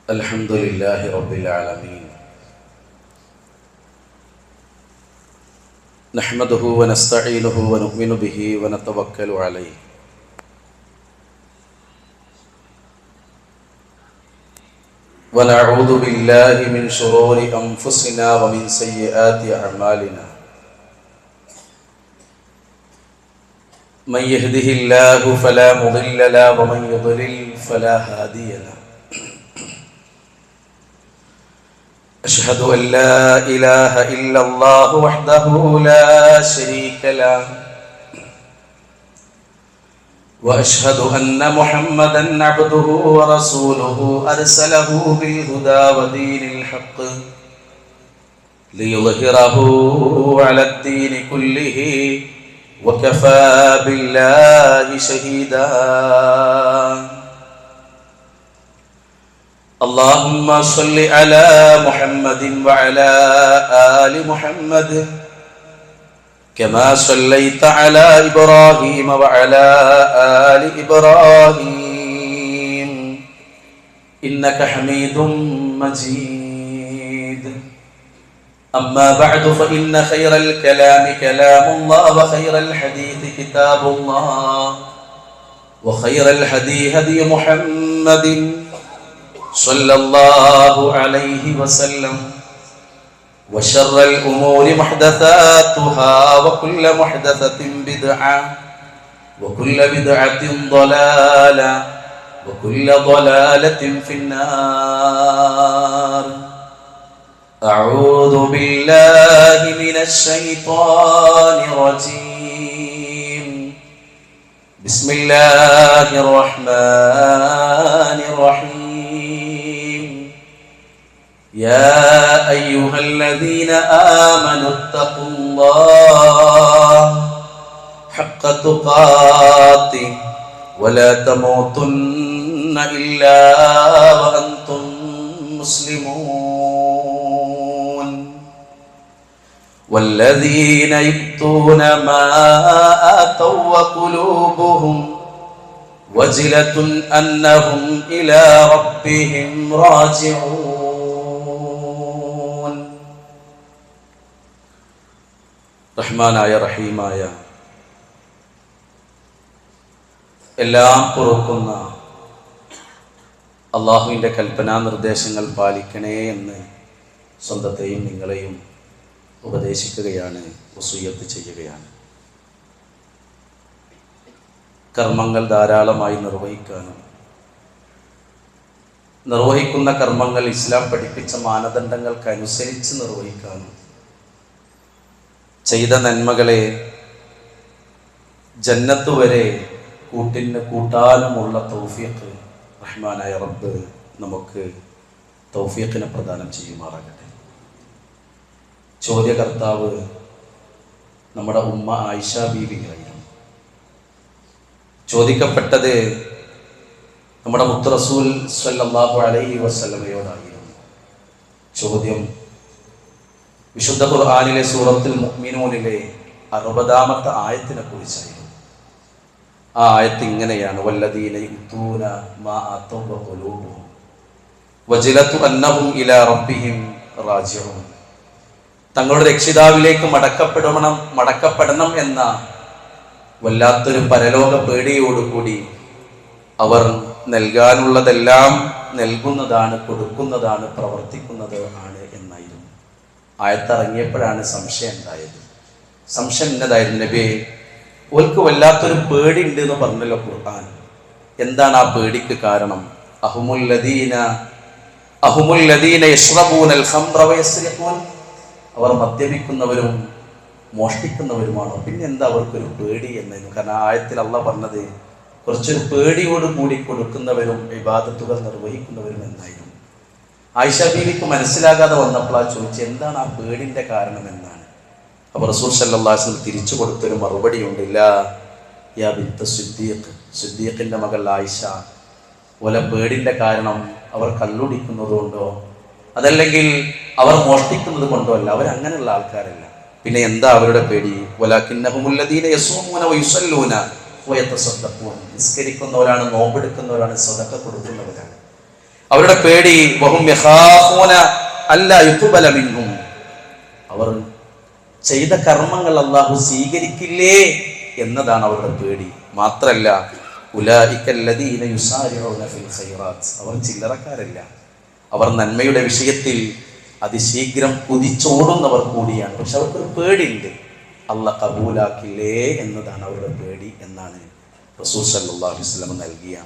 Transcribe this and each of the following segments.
الحمد لله رب العالمين نحمده ونستعينه ونؤمن به ونتوكل عليه ونعوذ بالله من شرور أنفسنا ومن سيئات أعمالنا من يهده الله فلا مضل له ومن يضلل فلا هادي له أشهد أن لا إله إلا الله وحده لا شريك له وأشهد أن محمدا عبده ورسوله أرسله بالهدى ودين الحق ليظهره على الدين كله وكفى بالله شهيدا اللهم صل على محمد وعلى آل محمد كما صليت على إبراهيم وعلى آل إبراهيم إنك حميد مجيد أما بعد فإن خير الكلام كلام الله وخير الحديث كتاب الله وخير الهدي هدي محمد صلى الله عليه وسلم وشر الأمور محدثاتها وكل محدثة بدعة وكل بدعة ضلالة وكل ضلالة في النار أعوذ بالله من الشيطان الرجيم بسم الله الرحمن الرحيم يا أيها الذين آمنوا اتقوا الله حق تقاته ولا تموتن إلا وأنتم مسلمون والذين يؤتون ما آتوا وقلوبهم وجلة أنهم إلى ربهم راجعون റഹ്മാനായ റഹീമായ എല്ലാം പൊറുക്കുന്ന അള്ളാഹുവിൻ്റെ കൽപ്പനാ നിർദ്ദേശങ്ങൾ പാലിക്കണേ എന്ന് സ്വന്തത്തെയും നിങ്ങളെയും ഉപദേശിക്കുകയാണ്, വസിയ്യത്ത് ചെയ്യുകയാണ്. കർമ്മങ്ങൾ ധാരാളമായി നിർവഹിക്കാനും നിർവഹിക്കുന്ന കർമ്മങ്ങൾ ഇസ്ലാം പഠിപ്പിച്ച മാനദണ്ഡങ്ങൾക്കനുസരിച്ച് നിർവഹിക്കാനും ചെയ്ത നന്മകളെ ജന്നത്ത് വരെ കൂട്ടാനുമുള്ള തൗഫീഖ് റഹ്മാനായ റബ്ബ് നമുക്ക് തൗഫീഖിനെ പ്രദാനം ചെയ്യുമാറാകട്ടെ. ചോദ്യകർത്താവ് നമ്മുടെ ഉമ്മ ആയിഷ ബീവിയായിരുന്നു. ചോദിക്കപ്പെട്ടത് നമ്മുടെ മുത്ത് റസൂൽ സ്വല്ലല്ലാഹു അലൈഹി വസല്ലമയോടായിരുന്നു. ചോദ്യം വിശുദ്ധ ഖുർആനിലെ സൂറത്തുൽ മുഅ്മിനൂനിലെ 60-ാമത്തെ ആയത്തിനെ കുറിച്ചായിരുന്നു. ആ ആയത്ത് ഇങ്ങനെയാണ്: വല്ലദീന യുതൂന മാ ആതൗ വഖുലൂബുഹും വജിലതു അന്നഹും ഇലാ റബ്ബിഹിം റാജിഊൻ. തങ്ങളുടെ രക്ഷിതാവിലേക്ക് മടക്കപ്പെടണം എന്ന വല്ലാത്തൊരു പരലോക പേടിയോടുകൂടി അവർ നൽകാനുള്ളതെല്ലാം നൽകുന്നതാണ്, കൊടുക്കുന്നതാണ്, പ്രവർത്തിക്കുന്നത് ആണ് എന്നായിരുന്നു. ആയത്തിറങ്ങിയപ്പോഴാണ് സംശയം ഉണ്ടായത്. സംശയം എന്നതായിരുന്നു, നബിയെ ഓൽക്ക് വല്ലാത്തൊരു പേടി ഉണ്ട് എന്ന് പറഞ്ഞല്ലോ ഖുർആൻ. എന്താണ് ആ പേടിക്ക് കാരണം? അഹുമുല്ലദീന യശ്റബൂനൽ ഖംറ വയസ്രിഖൂൻ. അവർ മദ്യപിക്കുന്നവരും മോഷ്ടിക്കുന്നവരുമാണോ? പിന്നെ എന്താ അവർക്കൊരു പേടി എന്നായിരുന്നു. കാരണം ആയത്തിൽ അള്ളാഹ് പറഞ്ഞത് കുറച്ചൊരു പേടിയോട് കൂടി കൊടുക്കുന്നവരും ഇബാദത്തുകൾ നിർവഹിക്കുന്നവരും എന്നായിരുന്നു. ആയിഷ ബീവിക്ക് മനസ്സിലാകാതെ വന്നപ്പോൾ ആ ചോദിച്ചു, എന്താണ് ആ പേടിൻ്റെ കാരണം എന്നാണ്. അപ്പോൾ റസൂൽ സല്ലല്ലാഹു അലൈഹി വസല്ലം തിരിച്ചു കൊടുത്തൊരു മറുപടിയുണ്ട്. ലാ യാ ബിൻത സിദ്ദീഖ്, സിദ്ദീഖിൻ്റെ മകൾ ആയിഷ, ഓല പേടിൻ്റെ കാരണം അവർ കള്ളുടിക്കുന്നതുകൊണ്ടോ അതല്ലെങ്കിൽ അവർ മോഷ്ടിക്കുന്നത് കൊണ്ടോ അല്ല. അവരങ്ങനെയുള്ള ആൾക്കാരല്ല. പിന്നെ എന്താ അവരുടെ പേടി? വലാകിന്നഹുമുല്ലദീന യസൂമൂന വയുസല്ലൂന വയതസദ്ദഖൂൻ. നിസ്കരിക്കുന്നവരാണ്, നോമ്പെടുക്കുന്നവരാണ്, സദഖ കൊടുക്കുന്നവരാണ്. അവരുടെ പേടി വഹും യഖാഫൂന അല്ലാ യുഖ്ബല മിൻഹും, അവർ ചെയ്ത കർമ്മങ്ങൾ അല്ലാഹു സ്വീകരിക്കില്ലേ എന്നതാണ് അവരുടെ പേടി. മാത്രല്ല ഉലൈകല്ലദീന യുസാരിഊന ഫിൽ ഖൈറാത്ത്, അവർ ചില്ലറക്കാരല്ല, അവർ നന്മയുടെ വിഷയത്തിൽ അതിശീഘ്രം കുതിച്ചോടുന്നവർ കൂടിയാണ്. പക്ഷെ അവർക്കൊരു പേടിയുണ്ട്, അല്ലാഹ് കബൂലാക്കില്ലേ എന്നതാണ് അവരുടെ പേടി എന്നാണ് റസൂൽ സല്ലല്ലാഹു അലൈഹി വസല്ലം നൽകിയ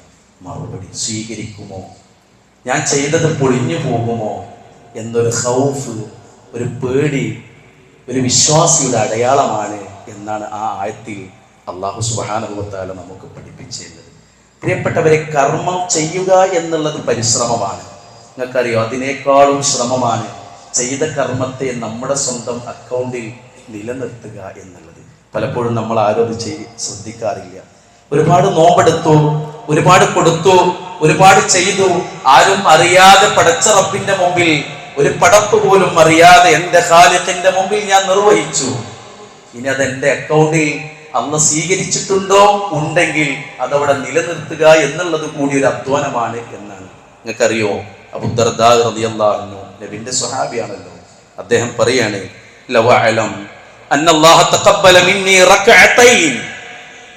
മറുപടി. സ്വീകരിക്കുമോ, ഞാൻ ചെയ്തത് പൊളിഞ്ഞു പോകുമോ എന്നൊരു ഖൗഫ്, ഒരു പേടി ഒരു വിശ്വാസിയുടെ അടയാളമാണ് എന്നാണ് ആ ആയത്തിൽ അല്ലാഹു സുബ്ഹാനഹു വ തആല നമുക്ക് പഠിപ്പിച്ചു തരുന്നത്. പ്രിയപ്പെട്ടവരെ, കർമ്മം ചെയ്യുക എന്നുള്ളത് പരിശ്രമമാണ്. നിങ്ങൾക്കറിയോ, അതിനേക്കാളും ശ്രമമാണ് ചെയ്ത കർമ്മത്തെ നമ്മുടെ സ്വന്തം അക്കൗണ്ടിൽ നിലനിർത്തുക എന്നുള്ളത്. പലപ്പോഴും നമ്മൾ ആരും അത് ശ്രദ്ധിക്കാറില്ല. ഒരുപാട് നോമ്പെടുത്തു, ഒരുപാട് കൊടുത്തു, ഒരുപാട് ചെയ്തു, ആരും അറിയാതെ പടച്ച റബ്ബിന്റെ മുമ്പിൽ ഒരു പടപ്പ് പോലും അറിയാതെ എൻ്റെ ഖാലിഖിന്റെ മുമ്പിൽ ഞാൻ നിർവഹിച്ചു. ഇനി അത് എൻ്റെ അക്കൗണ്ടിൽ അല്ലാഹ് സ്വീകരിച്ചിട്ടുണ്ടോ, ഉണ്ടെങ്കിൽ അതവിടെ നിലനിർത്തുക എന്നുള്ളത് കൂടി ഒരു അധ്വാനമാണ് എന്നാണ്. നിങ്ങൾക്കറിയോ, അബൂ ദർദാ റളിയല്ലാഹു അൻഹു നബിന്റെ സ്വഹാബിയാണല്ലോ. അദ്ദേഹം പറയാണ്, ലവ അലം അന്നല്ലാഹ തഖബ്ബല മിന്നി റക്അതൈൻ,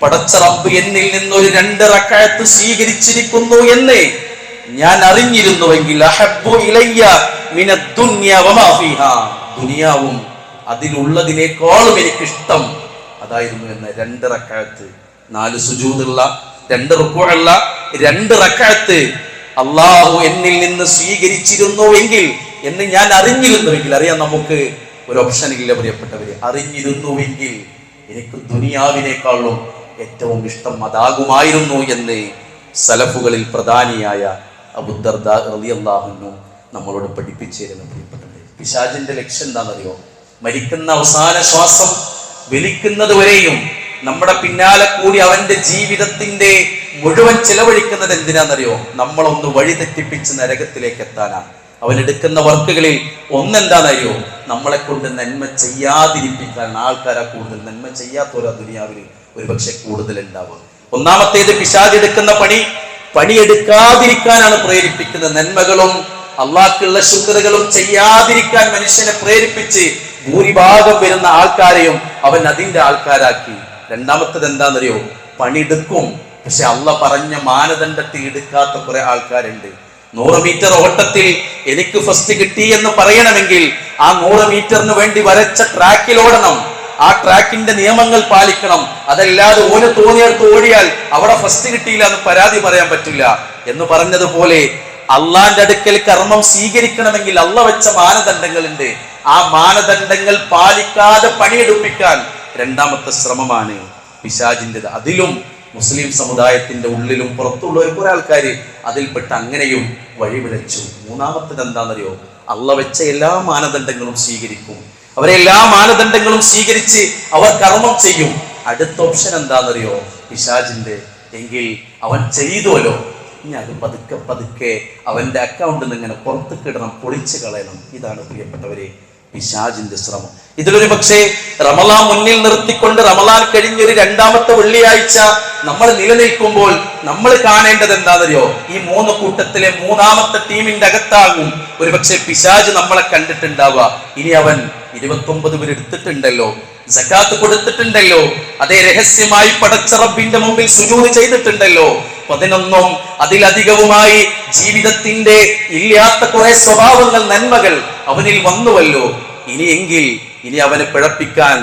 പടച്ച റബ്ബ് എന്നിൽ നിന്ന് ഒരു 2 റക്അത്ത് സ്വീകരിച്ചിരിക്കുന്നു എന്ന് ഞാൻ അറിഞ്ഞിരുന്നുവെങ്കിൽ അഹബ്ബു ഇലയ്യ മിനദ് ദുനിയ വമാ ഫീഹാ, ദുനിയാവും അതിലുള്ളതിനേക്കാളും എനിക്കിഷ്ടം അതായിരുന്നു എന്ന്. 2 റക്അത്ത്, 4 സുജൂദുള്ള, 2 റുക്കൂഉള്ള 2 റക്അത്ത് അല്ലാഹു എന്നിൽ നിന്ന് സ്വീകരിച്ചിരുന്നുവെങ്കിൽ എന്ന് ഞാൻ അറിഞ്ഞിരുന്നുവെങ്കിൽ. അറിയാൻ നമുക്ക് ഒരു ഓപ്ഷൻ ഇല്ല പ്രിയപ്പെട്ടവരെ. അറിഞ്ഞിരുന്നുവെങ്കിൽ എനിക്ക് ദുനിയാവിനേക്കാളും ഏറ്റവും ഇഷ്ടം അതാകുമായിരുന്നു എന്ന് സലഫുകളിൽ പ്രധാനിയായ അബൂ ദർദാ റളിയല്ലാഹു അൻഹു നമ്മളോട് പഠിപ്പിച്ചു തരുന്ന പ്രിയപ്പെട്ടവരെ. പിശാചിന്റെ ലക്ഷ്യം എന്താണെന്നറിയോ? മരിക്കുന്ന അവസാന ശ്വാസം വലിക്കുന്നത് വരെയും നമ്മുടെ പിന്നാലെ കൂടി അവന്റെ ജീവിതത്തിന്റെ മുഴുവൻ ചെലവഴിക്കുന്നത് എന്തിനാണെന്നറിയോ? നമ്മളൊന്ന് വഴി തെറ്റിപ്പിച്ച് നരകത്തിലേക്ക് എത്താനാണ്. അവനെടുക്കുന്ന വർക്കുകളിൽ ഒന്നെന്താണെന്നറിയോ? നമ്മളെ കൊണ്ട് നന്മ ചെയ്യാതിരിപ്പിക്കാൻ. ആൾക്കാരെ കൂടുതൽ നന്മ ചെയ്യാത്തവരാ ദുനിയാവിൽ ഒരുപക്ഷെ കൂടുതൽ ഉണ്ടാവുക. ഒന്നാമത്തേത്, പിശാച് എടുക്കുന്ന പണിയെടുക്കാതിരിക്കാനാണ് പ്രേരിപ്പിക്കുന്നത്. നന്മകളും അള്ളാഹ്ക്കുള്ള ശുക്റുകളും ചെയ്യാതിരിക്കാൻ മനുഷ്യനെ പ്രേരിപ്പിച്ച് ഭൂരിഭാഗം വരുന്ന ആൾക്കാരെയും അവൻ അതിന്റെ ആൾക്കാരാക്കി. രണ്ടാമത്തത് എന്താണെന്നറിയോ? പണിയെടുക്കും, പക്ഷെ അള്ളാഹ് പറഞ്ഞ മാനദണ്ഡത്തിൽ എടുക്കാത്ത കുറെ ആൾക്കാരുണ്ട്. 100 മീറ്റർ ഓട്ടത്തിൽ എനിക്ക് ഫസ്റ്റ് കിട്ടി എന്ന് പറയണമെങ്കിൽ ആ 100 മീറ്ററിന് വേണ്ടി വരച്ച ട്രാക്കിൽ ഓടണം, ആ ട്രാക്കിന്റെ നിയമങ്ങൾ പാലിക്കണം. അതല്ലാതെ ഓന് തോന്നിയെടുത്ത് ഓടിയാൽ അവിടെ ഫസ്റ്റ് കിട്ടിയില്ല എന്ന് പരാതി പറയാൻ പറ്റില്ല. എന്ന് പറഞ്ഞതുപോലെ അള്ളാന്റെ അടുക്കൽ കർമ്മം സ്വീകരിക്കണമെങ്കിൽ അള്ളാഹ് വെച്ച മാനദണ്ഡങ്ങളുണ്ട്. ആ മാനദണ്ഡങ്ങൾ പാലിക്കാതെ പണിയെടുപ്പിക്കാൻ രണ്ടാമത്തെ ശ്രമമാണ് പിശാചിൻ്റെത്. അതിലും മുസ്ലിം സമുദായത്തിന്റെ ഉള്ളിലും പുറത്തുള്ള കുറെ ആൾക്കാർ അതിൽപ്പെട്ട് അങ്ങനെയും വഴിപിഴച്ചു. മൂന്നാമത്തേത് എന്താണെന്നറിയോ? അള്ളാഹ് വെച്ച എല്ലാ മാനദണ്ഡങ്ങളും സ്വീകരിക്കും. അവരെല്ലാ മാനദണ്ഡങ്ങളും സ്വീകരിച്ച് അവർ കർമ്മം ചെയ്യും. അടുത്ത ഓപ്ഷൻ എന്താണെന്നറിയോ? പിശാചിന്റെ. എങ്കിൽ അവൻ ചെയ്തുവല്ലോ, ഇനി അത് പതുക്കെ പതുക്കെ അവന്റെ അക്കൗണ്ടിൽ നിന്ന് ഇങ്ങനെ പുറത്തേക്ക് ഇടണം, പൊളിച്ചു കളയണം. ഇതാണ് പ്രിയപ്പെട്ടവരെ പിശാചിന്റെ ശ്രമം. ഇതിലൊരു പക്ഷേ റമളാൻ മുന്നിൽ നിർത്തിക്കൊണ്ട് റമളാൻ കഴിഞ്ഞൊരു 2ാമത്തെ വെള്ളിയാഴ്ച നമ്മൾ നിലനിൽക്കുമ്പോൾ നമ്മൾ കാണേണ്ടത് എന്താണെന്നറിയോ? ഈ 3 കൂട്ടത്തിലെ 3ാമത്തെ ടീമിന്റെ അകത്താകും ഒരു പക്ഷേ പിശാച് നമ്മളെ കണ്ടിട്ടുണ്ടാവുക. ഇനി അവൻ 29 പേര് എടുത്തിട്ടുണ്ടല്ലോ, സകാത്ത് കൊടുത്തിട്ടുണ്ടല്ലോ, അതേ രഹസ്യമായി പടച്ച റബ്ബിന്റെ മുമ്പിൽ സുജൂദ് ചെയ്തിട്ടുണ്ടല്ലോ, 11ഉം അതിലധികവുമായി ജീവിതത്തിന്റെ ഇല്ലാത്ത കുറെ സ്വഭാവങ്ങൾ, നന്മകൾ അവനിൽ വന്നുവല്ലോ. ഇനി അവനെ പിഴപ്പിക്കാൻ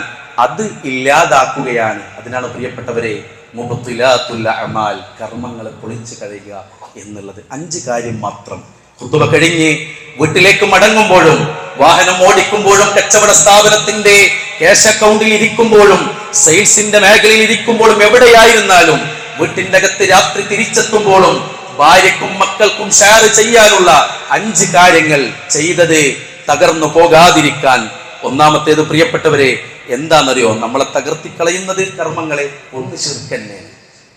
അത് ഇല്ലാതാക്കുകയാണ്. അതിനാണ് പ്രിയപ്പെട്ടവരെ മുബ്തിലാത്തുൽ അഅമാൽ, കർമ്മങ്ങളെ പൊളിച്ചു കളയുക എന്നുള്ളത്. 5 കാര്യം മാത്രം. ഖുതുബ കഴിഞ്ഞ് വീട്ടിലേക്ക് മടങ്ങുമ്പോഴും, വാഹനം ഓടിക്കുമ്പോഴും, കച്ചവട സ്ഥാപനത്തിന്റെ ക്യാഷ് അക്കൗണ്ടിൽ ഇരിക്കുമ്പോഴും, സെയിൽസിന്റെ മേഖലയിൽ ഇരിക്കുമ്പോഴും, എവിടെയായിരുന്നാലും, വീട്ടിന്റെ അകത്ത് രാത്രി തിരിച്ചെത്തുമ്പോഴും, ഭാര്യക്കും മക്കൾക്കും ഷെയർ ചെയ്യാനുള്ള 5 കാര്യങ്ങൾ ചെയ്തത് തകർന്നു പോകാതിരിക്കാൻ. ഒന്നാമത്തേത് പ്രിയപ്പെട്ടവരെ എന്താണെന്നറിയോ? നമ്മളെ തകർത്തിക്കളയുന്നത് കർമ്മങ്ങളെ ഒന്ന്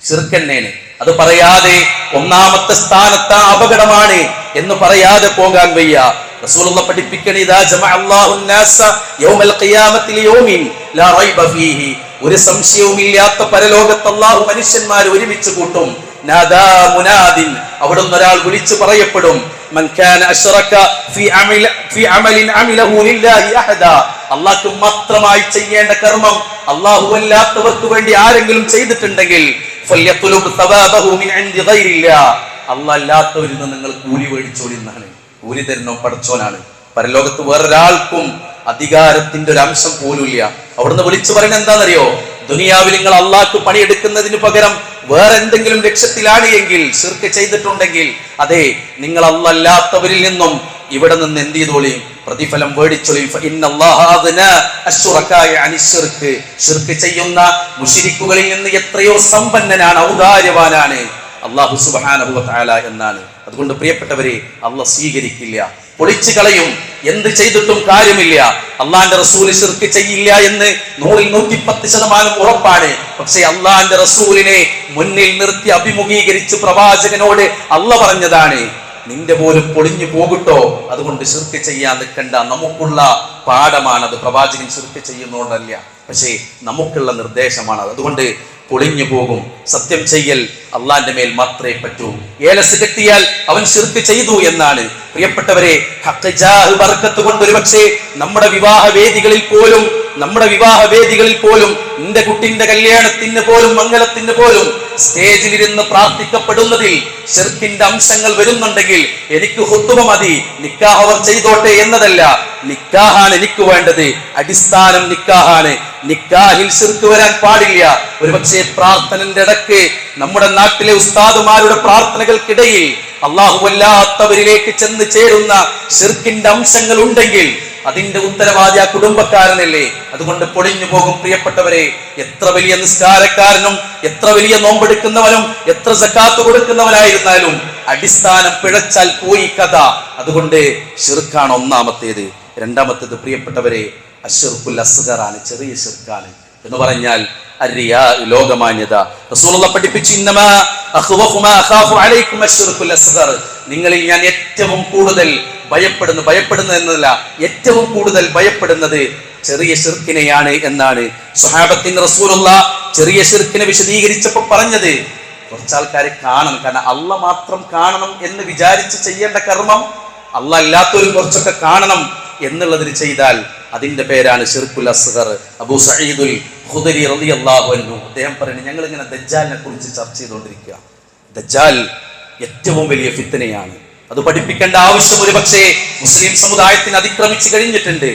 ശിർക്കന്നേന്. അത് പറയാതെ ഒന്നാമത്തെ സ്ഥാനത്ത് അപകടമാണ് എന്ന് പറയാതെ പോകാൻ വയ്യ. റസൂലുള്ളാഹി പഠിപ്പിക്കണ, ഇദാ ജമഅ അല്ലാഹു അൻ-നാസ യൗമൽ ഖിയാമത്തി ലിയൗമിൻ ലാ റൈബ ഫീഹി, ഒരു സംശയവുമില്ലാത്ത പരലോകത്ത് അല്ലാഹു മനുഷ്യന്മാരെ ഒരുമിച്ച് കൂട്ടും. നാദാ മുനാദിൻ, അവിടുന്ന് ഒരാൾ വിളിച്ചു പറയപ്പെടും, മൻ കാന അശ്റക ഫീ അമലിൻ അമിലഹു ലില്ലാഹി അഹദ, അല്ലാഹു മാത്രമായി ചെയ്യേണ്ട കർമ്മം അല്ലാഹു അല്ലാത്തവർക്ക് വേണ്ടി ആരെങ്കിലും ചെയ്തിട്ടുണ്ടെങ്കിൽ ഫല്യത്ലുബ് സവാബഹു മിൻ ഇൻദി ഗൈരില്ലാ, അല്ലാഹു അല്ലാത്തവരിൽ നിന്ന് നിങ്ങൾ കൂലി മേടിച്ചോളി എന്നാണ്. കൂലി തരുന്നോ പടച്ചോനാണ്. പരലോകത്ത് വേറൊരാൾക്കും അധികാരത്തിന്റെ ഒരു അംശം പോലും ഇല്ല. അവിടുന്ന് വിളിച്ചു പറയുന്നത് എന്താണെന്നറിയോ? ദുനിയാവിൽ നിങ്ങൾ അള്ളാഹ്ക്ക് പണിയെടുക്കുന്നതിന് പകരം വേറെ എന്തെങ്കിലും ലക്ഷ്യത്തിലാണ് എങ്കിൽ, ശിർക്ക് ചെയ്തിട്ടുണ്ടെങ്കിൽ, അതെ, നിങ്ങൾ അല്ലാഹ് അല്ലാത്തവരിൽ നിന്നും ഇവിടെ നിന്ന് എന്ത് ചെയ്തോളി? പ്രതിഫലം മേടിച്ചോളി. ശിർക്ക് ചെയ്യുന്ന മുശ്രിക്കുകളിൽ നിന്ന് എത്രയോ സമ്പന്നനാണ്, ഔദാര്യവാനാണ് അല്ലാഹു സുബ്ഹാനഹു വ തആല എന്നാണ്. അതുകൊണ്ട് പ്രിയപ്പെട്ടവരെ, അല്ലാഹ് സ്വീകരിക്കില്ല, പൊളിച്ചു കളയും. എന്ത് ചെയ്തിട്ടും കാര്യമില്ല. അള്ളാന്റെ റസൂല് ശിർക്ക് ചെയ്യില്ല എന്ന് 110% ഉറപ്പാണ്. പക്ഷെ അള്ളാന്റെ റസൂലിനെ മുന്നിൽ നിർത്തി അഭിമുഖീകരിച്ച് പ്രവാചകനോട് അള്ളാഹ് പറഞ്ഞതാണ്, നിന്റെ പോലും പൊളിഞ്ഞു പോകട്ടോ, അതുകൊണ്ട് ശിർക്ക് ചെയ്യാൻ നിൽക്കണ്ട. നമുക്കുള്ള പാഠമാണത്. പ്രവാചകൻ ശിർക്ക് ചെയ്യുന്നതുകൊണ്ടല്ല, പക്ഷേ നമുക്കുള്ള നിർദ്ദേശമാണത്. അതുകൊണ്ട് പൊളിഞ്ഞു പോകും. സത്യം ചെയ്യൽ അള്ളാന്റെ മേൽ മാത്രമേ പറ്റൂ. ഏലസ് കെട്ടിയാൽ അവൻ ശിർക്ക് ചെയ്തു എന്നാണ്. പ്രിയപ്പെട്ടവരെ, ഹഖ് ജാഹ് ബർക്കത്ത് കൊണ്ട് ഒരുപക്ഷേ നമ്മുടെ വിവാഹ വേദികളിൽ പോലും നിന്റെ കുട്ടിന്റെ കല്യാണത്തിന് പോലും മംഗലത്തിന് പോലും സ്റ്റേജിലിരുന്ന് പ്രാർത്ഥിക്കപ്പെടുന്നതിൽ ശിർക്കിന്റെ അംശങ്ങൾ വരുന്നുണ്ടെങ്കിൽ എനിക്ക് ഖുത്ബ മതി, നിക്കാഹ് അവർ ചെയ്തോട്ടെ എന്നതല്ല. നിക്കാഹാണ് എനിക്ക് വേണ്ടത്. അടിസ്ഥാനം നിക്കാഹാണ്. നിക്കാഹിൽ ശിർക്ക് വരാൻ പാടില്ല. ഒരുപക്ഷെ പ്രാർത്ഥനന്റെ ഇടയ്ക്ക് നമ്മുടെ നാട്ടിലെ ഉസ്താദുമാരുടെ പ്രാർത്ഥനകൾക്കിടയിൽ അല്ലാഹുവല്ലാത്തവരിലേക്ക് ചെന്ന് ചേരുന്ന ശിർക്കിന്റെ അംശങ്ങൾ ഉണ്ടെങ്കിൽ അതിന്റെ ഉത്തരവാദി ആ കുടുംബക്കാരനല്ലേ. അതുകൊണ്ട് പൊളിഞ്ഞു പോകും. പ്രിയപ്പെട്ടവരെ, എത്ര വലിയ നിസ്കാരക്കാരനും എത്ര വലിയ നോമ്പെടുക്കുന്നവനും എത്ര സക്കാത്ത് കൊടുക്കുന്നവനായിരുന്നാലും അടിസ്ഥാനം പിഴച്ചാൽ പോയി കഥ. അതുകൊണ്ട് ശിർക്കാണ് ഒന്നാമത്തേത്. രണ്ടാമത്തേത് പ്രിയപ്പെട്ടവരെ അശ്ശിർക്കുൽ അസ്ഗറാണ്, ചെറിയ ശിർക്കാണ്. എന്ന് പറഞ്ഞാൽ അരിയാ, ലോകമാന്യത. റസൂലുള്ളാഹി പഠിപ്പിച്ചു, ഇന്നമാ അഖ്വഫു മാ അഖാഫു അലൈക്കും അശ്ശിർക്കുൽ അസ്ഗർ, നിങ്ങളിൽ ഞാൻ ഏറ്റവും കൂടുതൽ ഭയപ്പെടുന്നത് എന്നല്ല, ഏറ്റവും കൂടുതൽ ഭയപ്പെടുന്നത് ചെറിയ ശിർക്കിനെയാണ് എന്നാണ് സ്വഹാബത്തിന് റസൂലുള്ളാഹി ചെറിയ ശിർക്കിനെ വിശദീകരിച്ചപ്പോൾ പറഞ്ഞത്. കുറച്ചാൾക്കാരെ കാണണം, കാരണം അള്ളാഹ് മാത്രം കാണണം എന്ന് വിചാരിച്ച് ചെയ്യേണ്ട കർമ്മം അള്ളാഹ് അല്ലാത്തവരും കുറച്ചൊക്കെ കാണണം എന്നുള്ളതിന് ചെയ്താൽ അതിന്റെ പേരാണ് ശിർക്കുൽ അസ്ഗർ. അബൂ സഈദുൽ ഖുദരി റളിയല്ലാഹു അൻഹു അദ്ദേഹം പറയുന്നത്, ഞങ്ങൾ ഇങ്ങനെ ദജ്ജാലിനെ കുറിച്ച് ചർച്ച ചെയ്തുകൊണ്ടിരിക്കുക. ദജ്ജാൽ ഏറ്റവും വലിയ ഫിത്നയാണ്. അത് പഠിപ്പിക്കേണ്ട ആവശ്യം ഒരു പക്ഷേ മുസ്ലിം സമുദായത്തിന് അതിക്രമിച്ചു കഴിഞ്ഞിട്ടുണ്ട്.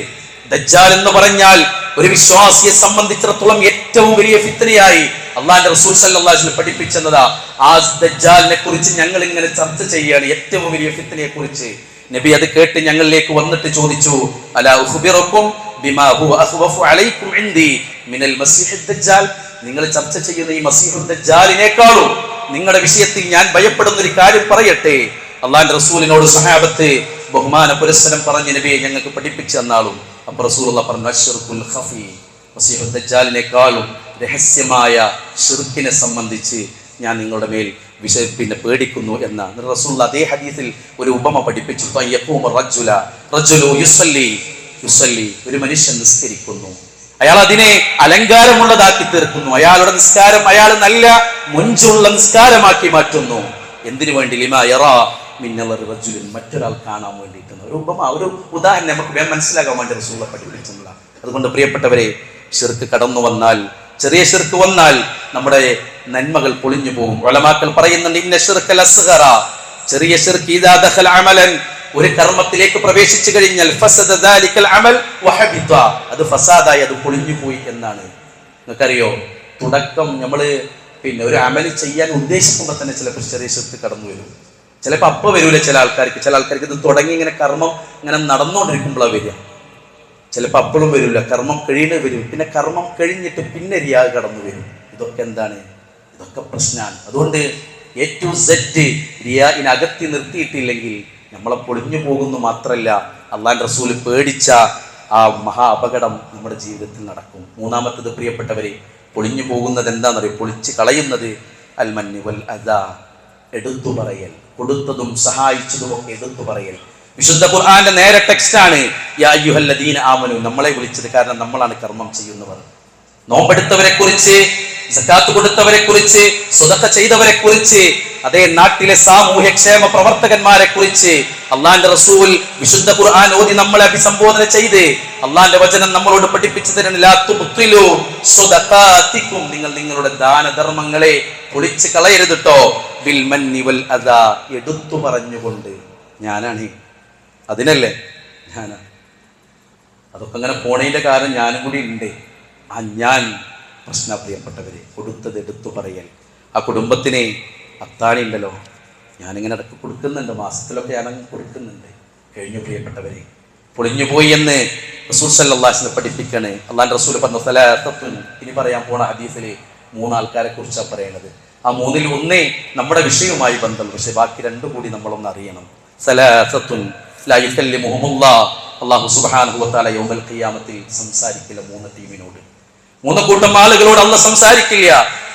ദജ്ജാൽ എന്ന് പറഞ്ഞാൽ ഒരു വിശ്വാസിയെ സംബന്ധിച്ചിടത്തോളം ഏറ്റവും വലിയ ഫിത്നയായി അള്ളാന്റെ റസൂൽ സല്ലല്ലാഹു അലൈഹി വസല്ലം പഠിപ്പിച്ചതാ. ആ ദജ്ജാലിനെ കുറിച്ച് ഞങ്ങൾ ഇങ്ങനെ ചർച്ച ചെയ്യുകയാണ്, ഏറ്റവും വലിയ ഫിത്നയെ കുറിച്ച്. നബി അത് കേട്ട് ഞങ്ങളിലേക്ക് വന്നിട്ട് ചോദിച്ചു, അലാ ഉഖ്ബിറുക്കും ബിമാ ഹുവ അഖ്വഫു അലൈക്കും ഇൻദി മിനൽ മസീഹ് ദജ്ജാൽ, നിങ്ങൾ ചർച്ച ചെയ്യുന്ന ഈ മസീഹ് ദജ്ജാലിനേക്കാളും നിങ്ങളുടെ വിഷയത്തിൽ ഞാൻ ഭയപ്പെടുന്ന ഒരു കാര്യം പറയട്ടെ. അള്ളാന്റെ റസൂലിനോട് സഹാബത്ത് ബഹുമാന പുരസ്സരം പറഞ്ഞ്, നബിയെ ഞങ്ങൾക്ക് പഠിപ്പിച്ചു തന്നാളും. അപ്പോൾ റസൂലുള്ളാഹി പറഞ്ഞു, അശ്ശിർക്കുൽ ഖഫി, മസീഹ് ദജ്ജാലിനേക്കാളും രഹസ്യമായ ശിർക്കിനെ സംബന്ധിച്ച് ഞാൻ നിങ്ങളുടെ മേൽ പേടിക്കുന്നു എന്നാണ് റസൂലുള്ളാഹി അതേ ഹദീസിൽ ഒരു ഉപമ പഠിപ്പിച്ചു. ഒരു മനുഷ്യൻ നിസ്കരിക്കുന്നു, അയാൾ അതിനെ അലങ്കാരമുള്ളതാക്കി തീർക്കുന്നു. അയാളുടെ നിസ്കാരം അയാൾ നല്ല മുഞ്ചുള്ള നിസ്കാരമാക്കി മാറ്റുന്നു. എന്തിനു വേണ്ടി? ലിമാ യറാ മിന്നൽ റജുലിൻ, മറ്റൊരാൾ കാണാൻ വേണ്ടിയിട്ടാണ്. ഒരു ഉപമ, ഒരു ഉദാഹരണം നമുക്ക് വേഗം മനസ്സിലാക്കാൻ വേണ്ടി റസൂലുള്ളാഹി പഠിപ്പിച്ചതാണ്. അതുകൊണ്ട് പ്രിയപ്പെട്ടവരെ, ശിർക്ക് കടന്നു വന്നാൽ, ചെറിയ ശിർക്ക് വന്നാൽ നമ്മുടെ നന്മകൾ പൊളിഞ്ഞു പോകും. ഉലമാക്കൾ പറയുന്നുണ്ട്, ഇന്ന ശിർക്കൽ അസ്ഗറ, ചെറിയ ശിർക്ക് ഇദാ ദഖല അമലൻ, ഒരു കർമ്മത്തിലേക്ക് പ്രവേശിച്ചു കഴിഞ്ഞാൽ ഫസദ ദാലികൽ അമൽ വഹബിത, അത് ഫസാദായി, അത് പൊളിഞ്ഞു പോയി എന്നാണ്. നിങ്ങൾക്കറിയോ, തുടക്കം നമ്മള് ഒരു അമല് ചെയ്യാൻ ഉദ്ദേശിക്കുമ്പോൾ തന്നെ ചിലപ്പോൾ ചെറിയ ശിർക്ക് കടന്നു വരും. ചിലപ്പോൾ അപ്പൊ വരൂല ചില ആൾക്കാർക്ക് ഇത് തുടങ്ങി ഇങ്ങനെ കർമ്മം ഇങ്ങനെ നടന്നുകൊണ്ടിരിക്കുമ്പോഴാണ് വരിക. ചിലപ്പോൾ അപ്പോഴും വരില്ല, കർമ്മം കഴിയുന്നത് വരും. പിന്നെ കർമ്മം കഴിഞ്ഞിട്ട് പിന്നെ റിയാ കടന്നു വരും. ഇതൊക്കെ എന്താണ്? ഇതൊക്കെ പ്രശ്നമാണ്. അതുകൊണ്ട് A to Z റിയാഇനകത്തി നിർത്തിയിട്ടില്ലെങ്കിൽ നമ്മളെ പൊളിഞ്ഞു പോകുന്നു മാത്രമല്ല, അള്ളാഹുവിന്റെ റസൂൽ പേടിച്ച ആ മഹാ അപകടം നമ്മുടെ ജീവിതത്തിൽ നടക്കും. മൂന്നാമത്തത് പ്രിയപ്പെട്ടവരെ, പൊളിഞ്ഞു പോകുന്നത് എന്താണെന്നറിയോ? പൊളിച്ച് കളയുന്നത് അൽ മന്നി വൽ അദാ, എടുത്തു പറയൽ, കൊടുത്തതും സഹായിച്ചതും ഒക്കെ എടുത്തു പറയൽ. വിശുദ്ധ ഖുർആന്റെ നേരെ ടെക്സ്റ്റാണ് യാ അയ്യുഹല്ലദീന ആമനു, നമ്മളെ വിളിച്ചത്. കാരണം നമ്മളാണ് കർമ്മം ചെയ്യുന്നവർ. നോമ്പെടുത്തവരെ കുറിച്ച് സക്കാത്ത് കൊടുത്തവരെ കുറിച്ച്, സ്വതക്ക ചെയ്തവരെ കുറിച്ച്, അതേ നാട്ടിലെ സാമൂഹ്യക്ഷേമ പ്രവർത്തകന്മാരെ കുറിച്ച് അള്ളാന്റെ റസൂൽ വിശുദ്ധ ഖുർആൻ ഓതി നമ്മളെ അഭിസംബോധന ചെയ്ത് അള്ളാന്റെ വചനം നമ്മളോട് പഠിപ്പിച്ചു തരുന്നു, ലാ തുബ്തിലു സ്വദഖാതികും, നിങ്ങൾ നിങ്ങളുടെ ദാനധർമ്മങ്ങളെ പൊളിച്ച് കളയരുതട്ടോ, ബിൽ മന്നി വൽ അദാ, എടുത്തു പറഞ്ഞുകൊണ്ട്. ഞാനാണ് അതിനല്ലേ ഞാനാണ്. അതൊക്കെ അങ്ങനെ പോണതിന്റെ കാരണം ഞാനും കൂടി ഉണ്ട്. ആ ഞാൻ പ്രശ്ന പ്രിയപ്പെട്ടവരെ, കൊടുത്തത് എടുത്തു പറയൽ. ആ കുടുംബത്തിന് അത്താണി ഉണ്ടല്ലോ, ഞാനിങ്ങനെ ഇടയ്ക്ക് കൊടുക്കുന്നുണ്ട്, മാസത്തിലൊക്കെ ഞാനങ്ങ് കൊടുക്കുന്നുണ്ട്. കഴിഞ്ഞു പ്രിയപ്പെട്ടവരെ, പൊളിഞ്ഞുപോയി എന്ന് റസൂൽ സല്ലല്ലാഹു അലൈഹി വസല്ലം പഠിപ്പിക്കണേ. അള്ളാന്റെ റസൂൽ പറഞ്ഞു സലാസത്തുൻ, ഇനി പറയാൻ പോണ ഹദീസിലെ 3 ആൾക്കാരെ കുറിച്ചാണ് പറയണത്. ആ 3-ൽ ഒന്നേ നമ്മുടെ വിഷയവുമായി ബന്ധം, പക്ഷെ ബാക്കി 2 കൂടി നമ്മളൊന്ന് അറിയണം. സലാസത്തുൻ ലാ യുകല്ലിമുഹുമുല്ലാഹ്, അല്ലാഹു സുബ്ഹാനഹു വ തആല യൗമൽ ഖിയാമത്തിൽ സംസാരിക്കില്ല 3 ടീമിനോട്, 3 കൂട്ടം ആളുകളോട് അല്ലാഹു സംസാരിക്കില്ല.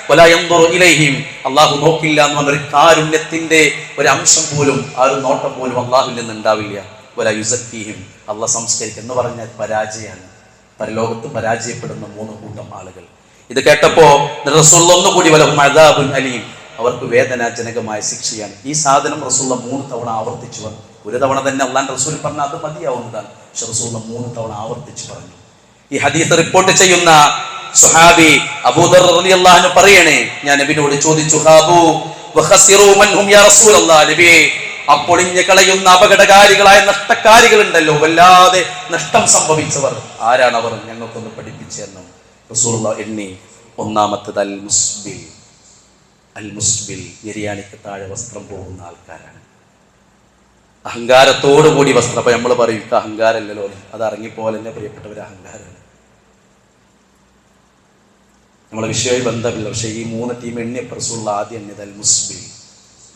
വലാ യൻദുറു ഇലൈഹിം, അല്ലാഹു നോക്കില്ല എന്ന് പറഞ്ഞ ഒരു കാരുണ്യത്തിന്റെ ഒരു അംശം പോലും, ആ ഒരു നോട്ടം പോലും അല്ലാഹുവിൽ നിന്ന് ഉണ്ടാവില്ല. വലാ യുസക്കീഹിം, അല്ലാഹു സംസ്കരിക്കുക എന്ന് പറഞ്ഞാൽ പരാജയമാണ്. പരലോകത്ത് പരാജയപ്പെടുന്ന 3 കൂട്ടം ആളുകൾ. ഇത് കേട്ടപ്പോ റസൂലുള്ളാഹി ഒന്നുകൂടി വലഹും അദാബുൻ അലീം, അവർക്ക് വേദനാജനകമായ ശിക്ഷയാണ്. ഈ സാധനം റസൂലുള്ളാഹി 3 തവണ ആവർത്തിച്ചു പറഞ്ഞു. ഒരു തവണ തന്നെ അള്ളാന്റെ റസൂൽ പറഞ്ഞ അത് മതിയാവുന്നതാണ്, പക്ഷെ റസൂലുള്ളാഹി 3 തവണ ആവർത്തിച്ചു പറഞ്ഞു. ഈ ഹദീസ് റിപ്പോർട്ട് ചെയ്യുന്ന സുഹാബി അബൂദർ റളിയല്ലാഹു അൻഹു പറയണേ, ഞാൻ നബിയോട് ചോദിച്ചു, ഹാബു വഖസിറു മൻഹും യാ റസൂലല്ലാഹ്, നബിയേ ആ പൊളിഞ്ഞു കളയുന്ന അപകടകാരികളായ നഷ്ടക്കാരികൾ ഉണ്ടല്ലോ, വല്ലാതെ നഷ്ടം സംഭവിച്ചവർ ആരാണ് അവർ, ഞങ്ങൾക്കൊന്ന് പഠിപ്പിച്ചെന്നും റസൂലുള്ളാഹി എണ്ണി. ഒന്നാമത്തേത് അൽ മുസ്ബിൽ. അൽ മുസ്ബിൽ, എരിയാണിക്ക് താഴെ വസ്ത്രം പോകുന്ന ആൾക്കാരാണ്. അഹങ്കാരത്തോടുകൂടി വസ്ത്രം. അപ്പൊ നമ്മൾ പറയും അഹങ്കാരമല്ലല്ലോ, അത് ഇറങ്ങിപ്പോലെ തന്നെ പ്രിയപ്പെട്ടവർ അഹങ്കാരമാണ്. നമ്മളെ വിഷയമായി ബന്ധമില്ല, പക്ഷെ ഈ 3 ടീം എണ്ണിയപ്പോൾ റസൂലുള്ളാഹി ആദ്യം എണ്ണിയത് അൽ മുസ്ബിൽ.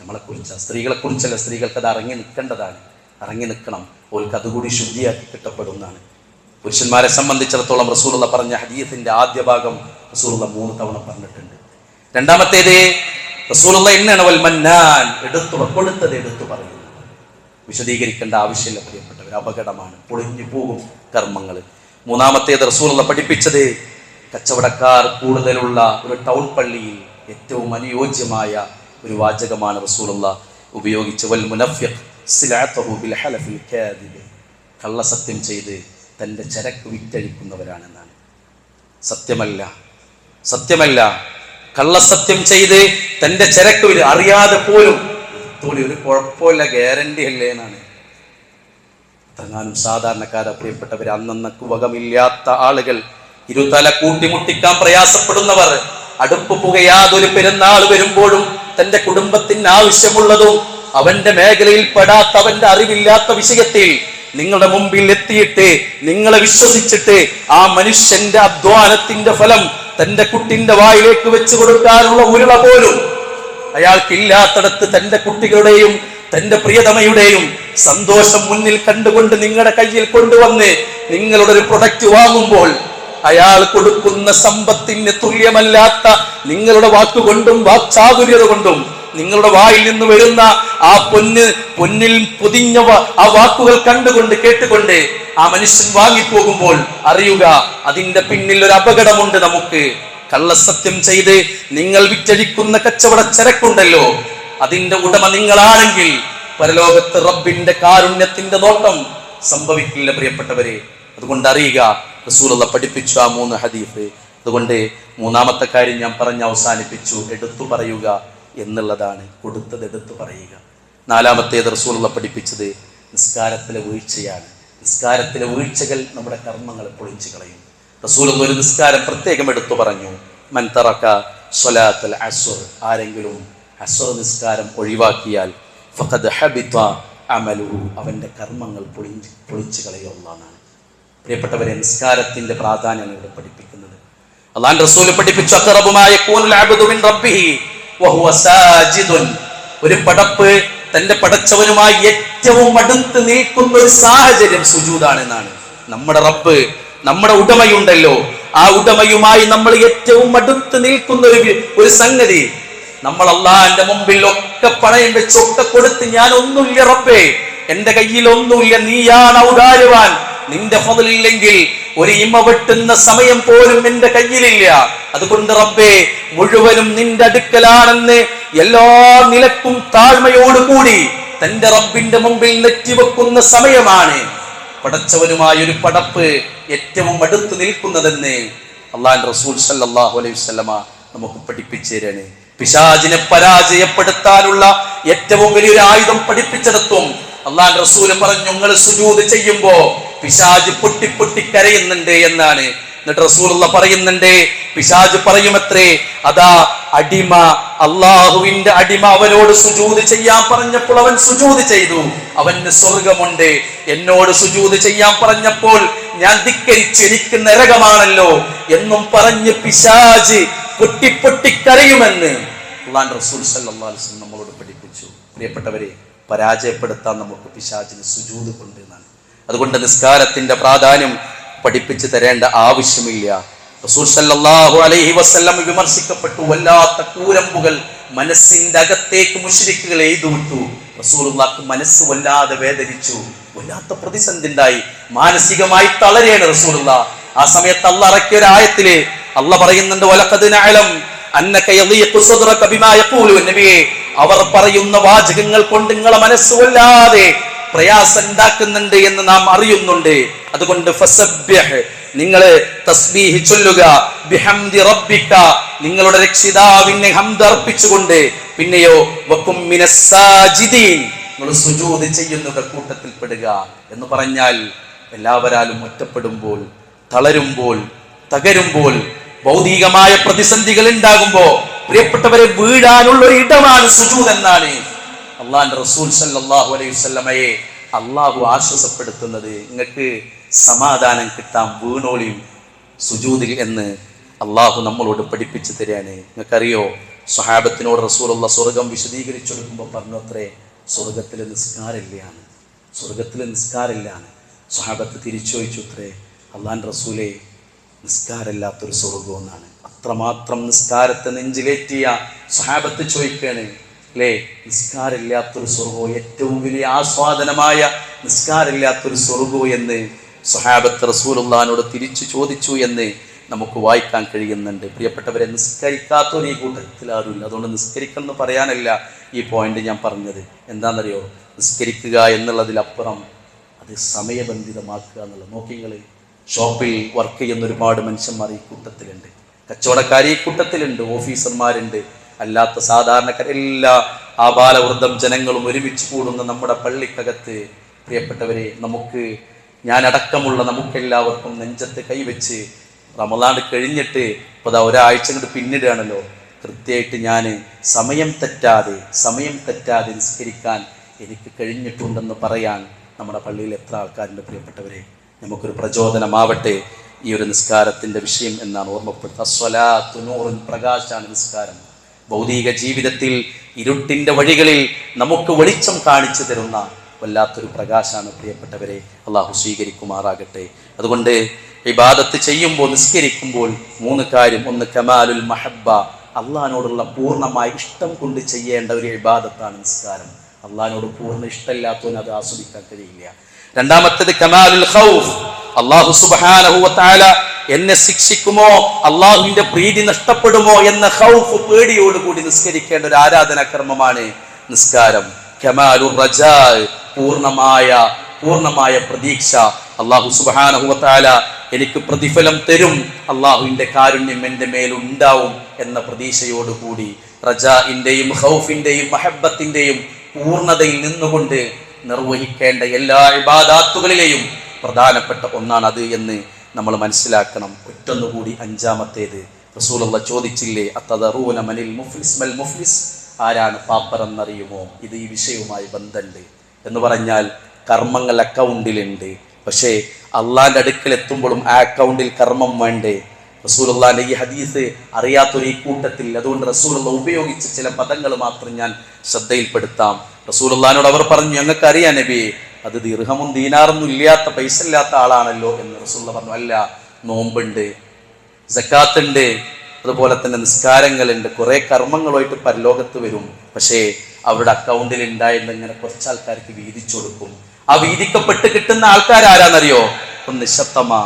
നമ്മളെ കുറിച്ചാണ്, സ്ത്രീകളെ കുറിച്ചല്ല. സ്ത്രീകൾക്ക് അത് ഇറങ്ങി നിൽക്കേണ്ടതാണ്, ഇറങ്ങി നിൽക്കണം. ഓർക്ക് അതുകൂടി ശുദ്ധിയാക്കി കിട്ടപ്പെടുന്നതാണ്. പുരുഷന്മാരെ സംബന്ധിച്ചിടത്തോളം റസൂലുള്ളാഹി പറഞ്ഞ ഹദീസിന്റെ ആദ്യ ഭാഗം റസൂലുള്ളാഹി 3 തവണ പറഞ്ഞിട്ടുണ്ട്. രണ്ടാമത്തേത് റസൂലുള്ളാഹി എണ്ണാണ് വൽ മന്നാൻ, കൊടുത്തത് എടുത്തു പറയുന്നു. വിശദീകരിക്കേണ്ട ആവശ്യമില്ല പ്രിയപ്പെട്ടവർ, അപകടമാണ്, പൊളിഞ്ഞു പോകും കർമ്മങ്ങൾ. മൂന്നാമത്തേത് റസൂലുള്ളാഹി പഠിപ്പിച്ചത്, കച്ചവടക്കാർ കൂടുതലുള്ള ഒരു ടൗൺ പള്ളിയിൽ ഏറ്റവും അനുയോജ്യമായ ഒരു വാചകമാണ് റസൂലുള്ളാഹി ഉപയോഗിച്ച്, വൽ മുനഫിഖ് സിലഅതുഹു ബിൽ ഹലഫിൽ കാദിബ്, കള്ളസത്യം ചെയ്ത് തൻ്റെ ചരക്ക് വിറ്റഴിക്കുന്നവരാണെന്നാണ്. സത്യമല്ല, കള്ളസത്യം ചെയ്ത് തൻ്റെ ചരക്ക് അറിയാതെ പോലും ഒരു കുഴപ്പമില്ല, ഗ്യാരണ്ടി അല്ലേ എന്നാണ്. തങ്ങാനും സാധാരണക്കാരെ പ്രിയപ്പെട്ടവർ, അന്നന്നക്ക് വകമില്ലാത്ത ആളുകൾ, ഇരുതല കൂട്ടിമുട്ടിക്കാൻ പ്രയാസപ്പെടുന്നവർ, അടുപ്പ് പുകയാതൊരു പെരുന്നാൾ വരുമ്പോഴും തന്റെ കുടുംബത്തിന് ആവശ്യമുള്ളതും അവന്റെ മേഖലയിൽ പെടാത്ത, അവന്റെ അറിവില്ലാത്ത വിഷയത്തിൽ നിങ്ങളുടെ മുമ്പിൽ എത്തിയിട്ട് നിങ്ങളെ വിശ്വസിച്ചിട്ട് ആ മനുഷ്യന്റെ അധ്വാനത്തിന്റെ ഫലം തന്റെ കുട്ടിന്റെ വായിലേക്ക് വെച്ചു കൊടുക്കാനുള്ള ഉരുള പോലും അയാൾക്കില്ലാത്തടത്ത് തന്റെ കുട്ടികളുടെയും തന്റെ പ്രിയതമയുടെയും സന്തോഷം മുന്നിൽ കണ്ടുകൊണ്ട് നിങ്ങളുടെ കയ്യിൽ കൊണ്ടുവന്ന് നിങ്ങളുടെ ഒരു പ്രൊഡക്റ്റ് വാങ്ങുമ്പോൾ അയാൾ കൊടുക്കുന്ന സമ്പത്തിന് തുല്യമല്ലാത്ത നിങ്ങളുടെ വാക്കുകൊണ്ടും വാക്ചാതുര്യത കൊണ്ടും നിങ്ങളുടെ വായിൽ നിന്ന് വരുന്ന ആ പൊന്നിൽ പൊതിഞ്ഞ ആ വാക്കുകൾ കണ്ടുകൊണ്ട് കേട്ടുകൊണ്ട് ആ മനുഷ്യൻ വാങ്ങിപ്പോകുമ്പോൾ അറിയുക, അതിന്റെ പിന്നിൽ ഒരു അപകടമുണ്ട്. നമുക്ക് കള്ളസത്യം ചെയ്ത് നിങ്ങൾ വിറ്റഴിക്കുന്ന കച്ചവട ചരക്കുണ്ടല്ലോ, അതിന്റെ ഉടമ നിങ്ങളാണെങ്കിൽ പരലോകത്ത് റബ്ബിന്റെ കാരുണ്യത്തിന്റെ നോട്ടം സംഭവിക്കില്ല പ്രിയപ്പെട്ടവരെ. അതുകൊണ്ട് അറിയുക, റസൂലുള്ളാഹി പഠിപ്പിച്ചു ആ 3 ഹദീസ്. അതുകൊണ്ട് മൂന്നാമത്തെ കാര്യം ഞാൻ പറഞ്ഞ് അവസാനിപ്പിച്ചു, എടുത്തു പറയുക എന്നുള്ളതാണ്. കൊടുത്തത് എടുത്തു പറയുക. നാലാമത്തേത് റസൂലുള്ളാഹി പഠിപ്പിച്ചത് നിസ്കാരത്തിലെ വീഴ്ചയാണ്. നിസ്കാരത്തിലെ വീഴ്ചകൾ നമ്മുടെ കർമ്മങ്ങളെ പൊളിച്ചു കളയും. റസൂലുള്ളാഹി ഒരു നിസ്കാരം പ്രത്യേകം എടുത്തു പറഞ്ഞു, മൻ തറക സ്വലാത്തുൽ അസ്ർ, ആരെങ്കിലും അസ്ർ നിസ്കാരം ഒഴിവാക്കിയാൽ ഫഖദ് ഹബിത അമലുഹു, അവന്റെ കർമ്മങ്ങൾ പൊളിച്ചു കളയുള്ളതാണ്. പ്രിയപ്പെട്ടവരെ, നിസ്കാരത്തിന്റെ പ്രാധാന്യം ഇവിടെ പഠിപ്പിക്കുന്നത്. അല്ലാഹുവിന്റെ റസൂൽ പഠിപ്പിച്ചു, അഖറബു മാ യകൂനുൽ അബ്ദു മിൻ റബ്ബിഹി വഹുവ സാജിദുൻ, ഒരു പടപ്പ് തന്റെ പടച്ചവനുമായി ഏറ്റവും അടുത്ത് നിൽക്കുന്ന ഒരു സാഹചര്യം സുജൂദാണ് എന്നാണ്. നമ്മുടെ റബ്ബ്, നമ്മുടെ ഉടമയുണ്ടല്ലോ, ആ ഉടമയുമായി നമ്മൾ ഏറ്റവും അടുത്ത് നിൽക്കുന്ന ഒരു സംഗതി. നമ്മൾ അള്ളാഹിന്റെ മുമ്പിൽ ഒക്കെ പണയം വെച്ചൊക്കെ കൊടുത്ത്, ഞാൻ ഒന്നുമില്ല റബ്ബേ, എന്റെ കയ്യിൽ ഒന്നുമില്ല, നീയാണ് ഔദാര്യവാൻ, നിന്റെ ഫളില്ലെങ്കിൽ ഒരു ഇമ വെട്ടുന്ന സമയം പോലും എന്റെ കയ്യിലില്ല. അതുകൊണ്ട് റബ്ബേ, മുഴുവനും നിന്റെ അടുക്കലാണെന്ന് എല്ലാ നിലക്കും താഴ്മയോടുകൂടി തന്റെ റബ്ബിന്റെ മുമ്പിൽ നെറ്റിവെക്കുന്ന സമയമാണ് പടച്ചവനുമായ ഒരു പടപ്പ് ഏറ്റവും അടുത്ത് നിൽക്കുന്നതെന്ന് അള്ളാഹുവിന്റെ റസൂൽ സല്ലല്ലാഹു അലൈഹി വസല്ലമ നമുക്ക് പഠിപ്പിച്ചു തരാണ്. പിശാചിനെ പരാജയപ്പെടുത്താനുള്ള ഏറ്റവും വലിയൊരു ആയുധം പഠിപ്പിച്ചെടുത്തും അള്ളാഹുവിന്റെ റസൂൽ പറഞ്ഞു, നിങ്ങൾ സുജൂദ് ചെയ്യുമ്പോ പിശാച് പൊട്ടി പൊട്ടി കരയുന്നുണ്ട് എന്നാണ്. എന്നിട്ട് റസൂലുള്ള പറയുന്നുണ്ട്, പിശാച് പറയുമത്രേ, അതാ അടിമ, അള്ളാഹുവിന്റെ അടിമ അവനോട് സുജൂദ് ചെയ്യാൻ പറഞ്ഞപ്പോൾ അവൻ സുജൂദ് ചെയ്തു, അവന് സ്വർഗമുണ്ട്. എന്നോട് സുജൂദ് ചെയ്യാൻ പറഞ്ഞപ്പോൾ ഞാൻ ധിക്കരിച്ചു, എനിക്ക് നരകമാണല്ലോ എന്നും പറഞ്ഞ് പിശാച് പൊട്ടി പൊട്ടി കരയുമെന്ന് അള്ളാഹുവിന്റെ റസൂൽ സല്ലല്ലാഹു അലൈഹി വസല്ലം നമ്മളോട് പഠിപ്പിച്ചു. പ്രിയപ്പെട്ടവരെ, പരാജയപ്പെടുത്താൻ നമുക്ക് പിശാചിന് സുജൂദ് കൊണ്ട് എന്നാണ്. അതുകൊണ്ട് നിസ്കാരത്തിന്റെ പ്രാധാന്യം പഠിപ്പിച്ചു തരേണ്ട ആവശ്യമില്ല. റസൂൽ സല്ലല്ലാഹു അലൈഹി വസല്ലം വിമർശിക്കപ്പെട്ടു. വല്ലാത്ത കൂരമ്പുകൾ മനസ്സിന്റെ അകത്തേക്ക് മുശ്രിക്കുകൾ എഴുതുവിട്ടു. റസൂലുള്ളാഹിക്ക് മനസ്സ് വല്ലാതെ വേദനിച്ചു, വല്ലാത്ത പ്രതിസന്ധി ഉണ്ടായി, മാനസികമായി തളരെയാണ് റസൂലുള്ളാഹ്. ആ സമയത്ത് അള്ളാഹ് ഇറക്കിയ ഒരു ആയത്തില് അള്ളാഹ് പറയുന്നുണ്ട്, വലഖദ് നഅലം അന്നക യളീഖു സദ്റക ബിമാ യഖൂലു. നബിയേ, അവർ പറയുന്ന വാചകങ്ങൾ കൊണ്ട് നിങ്ങളെ മനസ്സ് വല്ലാതെ പ്രയാസം ഉണ്ടാക്കുന്നുണ്ട് എന്ന് നാം അറിയുന്നുണ്ട്. അതുകൊണ്ട് ഫസബ്ബിഹ്, നിങ്ങൾ തസ്ബീഹ് ചൊല്ലുക, ബിഹംദി റബ്ബിക, നിങ്ങളുടെ രക്ഷിതാവിനെ ഹംദ് അർപ്പിച്ചുകൊണ്ട്, പിന്നെയോ വകും മിനസ് സാജിദീൻ, നിങ്ങൾ സുജൂദ് ചെയ്യുന്ന കൂട്ടത്തിൽ പെടുക എന്ന് പറഞ്ഞാൽ എല്ലാവരാലും ഒറ്റപ്പെടുമ്പോൾ, തളരുമ്പോൾ, തകരുമ്പോൾ, ഭൗതികമായ പ്രതിസന്ധികൾ ഉണ്ടാകുമ്പോ പ്രിയപ്പെട്ടവരെ വീഴാനുള്ള ഒരു ഇടമാണ് സുജൂദ് എന്നാണ് അള്ളാഹുവിന്റെ റസൂൽ സല്ലല്ലാഹു അലൈഹി വസല്ലമയെ അള്ളാഹു ആശ്വാസപ്പെടുത്തുന്നത്. നിങ്ങൾക്ക് സമാധാനം കിട്ടാൻ വീണോളിയും സുജൂദിൽ എന്ന് അള്ളാഹു നമ്മളോട് പഠിപ്പിച്ചു തരികയാണ്. നിങ്ങൾക്കറിയോ, സ്വഹാബത്തിനോട് റസൂലുള്ള സ്വർഗം വിശദീകരിച്ചു കൊടുക്കുമ്പോൾ പറഞ്ഞു അത്രേ, സ്വർഗത്തിൽ നിസ്കാരമില്ലാണ്, സ്വർഗത്തിൽ നിസ്കാരമില്ലാണ്. സ്വഹാബത്ത് തിരിച്ചു ചോദിച്ചു അത്രേ, അള്ളാഹുവിന്റെ റസൂലെ, നിസ്കാരമില്ലാത്തൊരു സ്വർഗം എന്നാണ്. അത്രമാത്രം നിസ്കാരത്തെ നെഞ്ചിലേറ്റിയ സ്വഹാബത്ത് ചോദിക്കാണ്, അല്ലേ, നിസ്കാരമില്ലാത്തൊരു സ്വർഗവും, ഏറ്റവും വലിയ ആസ്വാദനമായ നിസ്കാരമില്ലാത്തൊരു സ്വർഗവും എന്ന് സ്വഹാബത്ത് റസൂലുള്ളാഹിനോട് തിരിച്ചു ചോദിച്ചു എന്ന് നമുക്ക് വായിക്കാൻ കഴിയുന്നുണ്ട്. പ്രിയപ്പെട്ടവരെ, നിസ്കരിക്കാത്തൊരു ഈ കൂട്ടത്തിൽ ആരുമില്ല. അതുകൊണ്ട് നിസ്കരിക്കണം എന്ന് പറയാനല്ല ഈ പോയിന്റ് ഞാൻ പറഞ്ഞത്. എന്താണെന്നറിയോ, നിസ്കരിക്കുക എന്നുള്ളതിലപ്പുറം അത് സമയബന്ധിതമാക്കുക എന്നുള്ളത്. നോക്കിങ്ങൾ, ഷോപ്പിൽ വർക്ക് ചെയ്യുന്ന ഒരുപാട് മനുഷ്യന്മാർ ഈ കൂട്ടത്തിലുണ്ട്, കച്ചവടക്കാർ ഈ കൂട്ടത്തിലുണ്ട്, ഓഫീസർമാരുണ്ട്, അല്ലാത്ത സാധാരണക്കാർ, എല്ലാ ആബാലവൃദ്ധം ജനങ്ങളും ഒരുമിച്ച് കൂടുന്ന നമ്മുടെ പള്ളിക്കകത്ത് പ്രിയപ്പെട്ടവരെ, നമുക്ക്, ഞാനടക്കമുള്ള നമുക്കെല്ലാവർക്കും നെഞ്ചത്ത് കൈവച്ച് റമദാൻ കഴിഞ്ഞിട്ട് ഇപ്പോൾ ഒരാഴ്ച കൊണ്ട് പിന്നിടുകയാണല്ലോ, കൃത്യമായിട്ട് ഞാൻ സമയം തെറ്റാതെ നിസ്കരിക്കാൻ എനിക്ക് കഴിഞ്ഞിട്ടുണ്ടെന്ന് പറയാൻ നമ്മുടെ പള്ളിയിൽ എത്ര ആൾക്കാരുണ്ട്. പ്രിയപ്പെട്ടവരെ, നമുക്കൊരു പ്രചോദനമാവട്ടെ ഈ ഒരു നിസ്കാരത്തിൻ്റെ വിഷയം എന്നാണ് ഓർമ്മപ്പെടുത്തുക. അസ്വലാത്തു നൂറുൻ, പ്രകാശാണ് നിസ്കാരം. ഭൗതിക ജീവിതത്തിൽ ഇരുട്ടിൻ്റെ വഴികളിൽ നമുക്ക് വെളിച്ചം കാണിച്ചു തരുന്ന വല്ലാത്തൊരു പ്രകാശാണ് പ്രിയപ്പെട്ടവരെ. അള്ളാഹു സ്വീകരിക്കുമാറാകട്ടെ. അതുകൊണ്ട് ഇബാദത്ത് ചെയ്യുമ്പോൾ, നിസ്കരിക്കുമ്പോൾ 3 കാര്യം. ഒന്ന്, കമാലുൽ മഹബ്ബ, അള്ളാഹിനോടുള്ള പൂർണ്ണമായ ഇഷ്ടം കൊണ്ട് ചെയ്യേണ്ട ഒരു ഇബാദത്താണ് നിസ്കാരം. അള്ളാഹിനോട് പൂർണ്ണ ഇഷ്ടമില്ലാത്തവന് അത് ആസ്വദിക്കാൻ കഴിയില്ല. രണ്ടാമത്തേത് കമാലുൽ ഖൗഫ്, അള്ളാഹു സുബ്ഹാനഹു വ തആല എന്നെ ശിക്ഷിക്കുമോ, അള്ളാഹുവിന്റെ പ്രീതി നഷ്ടപ്പെടുമോ എന്ന ഖൗഫ്, പേടിയോടുകൂടി നിസ്കരിക്കേണ്ട ഒരു ആരാധനാക്രമമാണ് നിസ്കാരം. കമാലുർ റജാ, പൂർണ്ണമായ പ്രതീക്ഷ, അള്ളാഹു സുബ്ഹാനഹു വ തആല എനിക്ക് പ്രതിഫലം തരും, അള്ളാഹുവിന്റെ കാരുണ്യം എൻ്റെ മേലുണ്ടാവും എന്ന പ്രതീക്ഷയോടുകൂടി റജാഇന്റെയും ഖൗഫിന്റെയും മഹബ്ബത്തിന്റെയും പൂർണ്ണതയിൽ നിന്നുകൊണ്ട് നിർവഹിക്കേണ്ട എല്ലാ ഇബാദാത്തുകളിലെയും പ്രധാനപ്പെട്ട ഒന്നാണ് അത് എന്ന് നമ്മൾ മനസ്സിലാക്കണം. ഒറ്റൊന്നുകൂടി, അഞ്ചാമത്തേത്, റസൂലുള്ള ചോദിച്ചില്ലേ, അത്തദറൂന മനിൽ മുഫ്ലിസ്, മൽ മുഫ്ലിസ്, ആരാണ് പാപ്പറെന്നറിയുമോ? ഇത് ഈ വിഷയവുമായി ബന്ധമുണ്ട്. എന്ന് പറഞ്ഞാൽ കർമ്മങ്ങൾ അക്കൗണ്ടിലുണ്ട്, പക്ഷേ അള്ളാന്റെ അടുക്കൽ എത്തുമ്പോഴും ആ അക്കൗണ്ടിൽ കർമ്മം വേണ്ടേ? റസൂലുള്ളാഹിന്റെ ഈ ഹദീസ് അറിയാത്തൊരു ഈ കൂട്ടത്തിൽ, അതുകൊണ്ട് റസൂലുള്ള ഉപയോഗിച്ച ചില പദങ്ങൾ മാത്രം ഞാൻ ശ്രദ്ധയിൽപ്പെടുത്താം. റസൂലുള്ളാഹിനോട് അവർ പറഞ്ഞു, ഞങ്ങൾക്ക് അറിയാം നബിയെ, അത് ദിർഹമും ദീനാറൊന്നും ഇല്ലാത്ത, പൈസ ഇല്ലാത്ത ആളാണല്ലോ എന്ന്. റസൂലുള്ള പറഞ്ഞു, അല്ല, നോമ്പുണ്ട്, സക്കാത്തുണ്ട്, അതുപോലെ തന്നെ നിസ്കാരങ്ങളുണ്ട്, കുറെ കർമ്മങ്ങളുമായിട്ട് പരലോകത്ത് വരും. പക്ഷേ അവരുടെ അക്കൗണ്ടിൽ ഉണ്ടായിരുന്ന ഇങ്ങനെ കുറച്ച് ആൾക്കാർക്ക് വീതിച്ചു കൊടുക്കും. ആ വീതിക്കപ്പെട്ട് കിട്ടുന്ന ആൾക്കാർ ആരാന്നറിയോ? ഒന്ന് ശത്തമാ,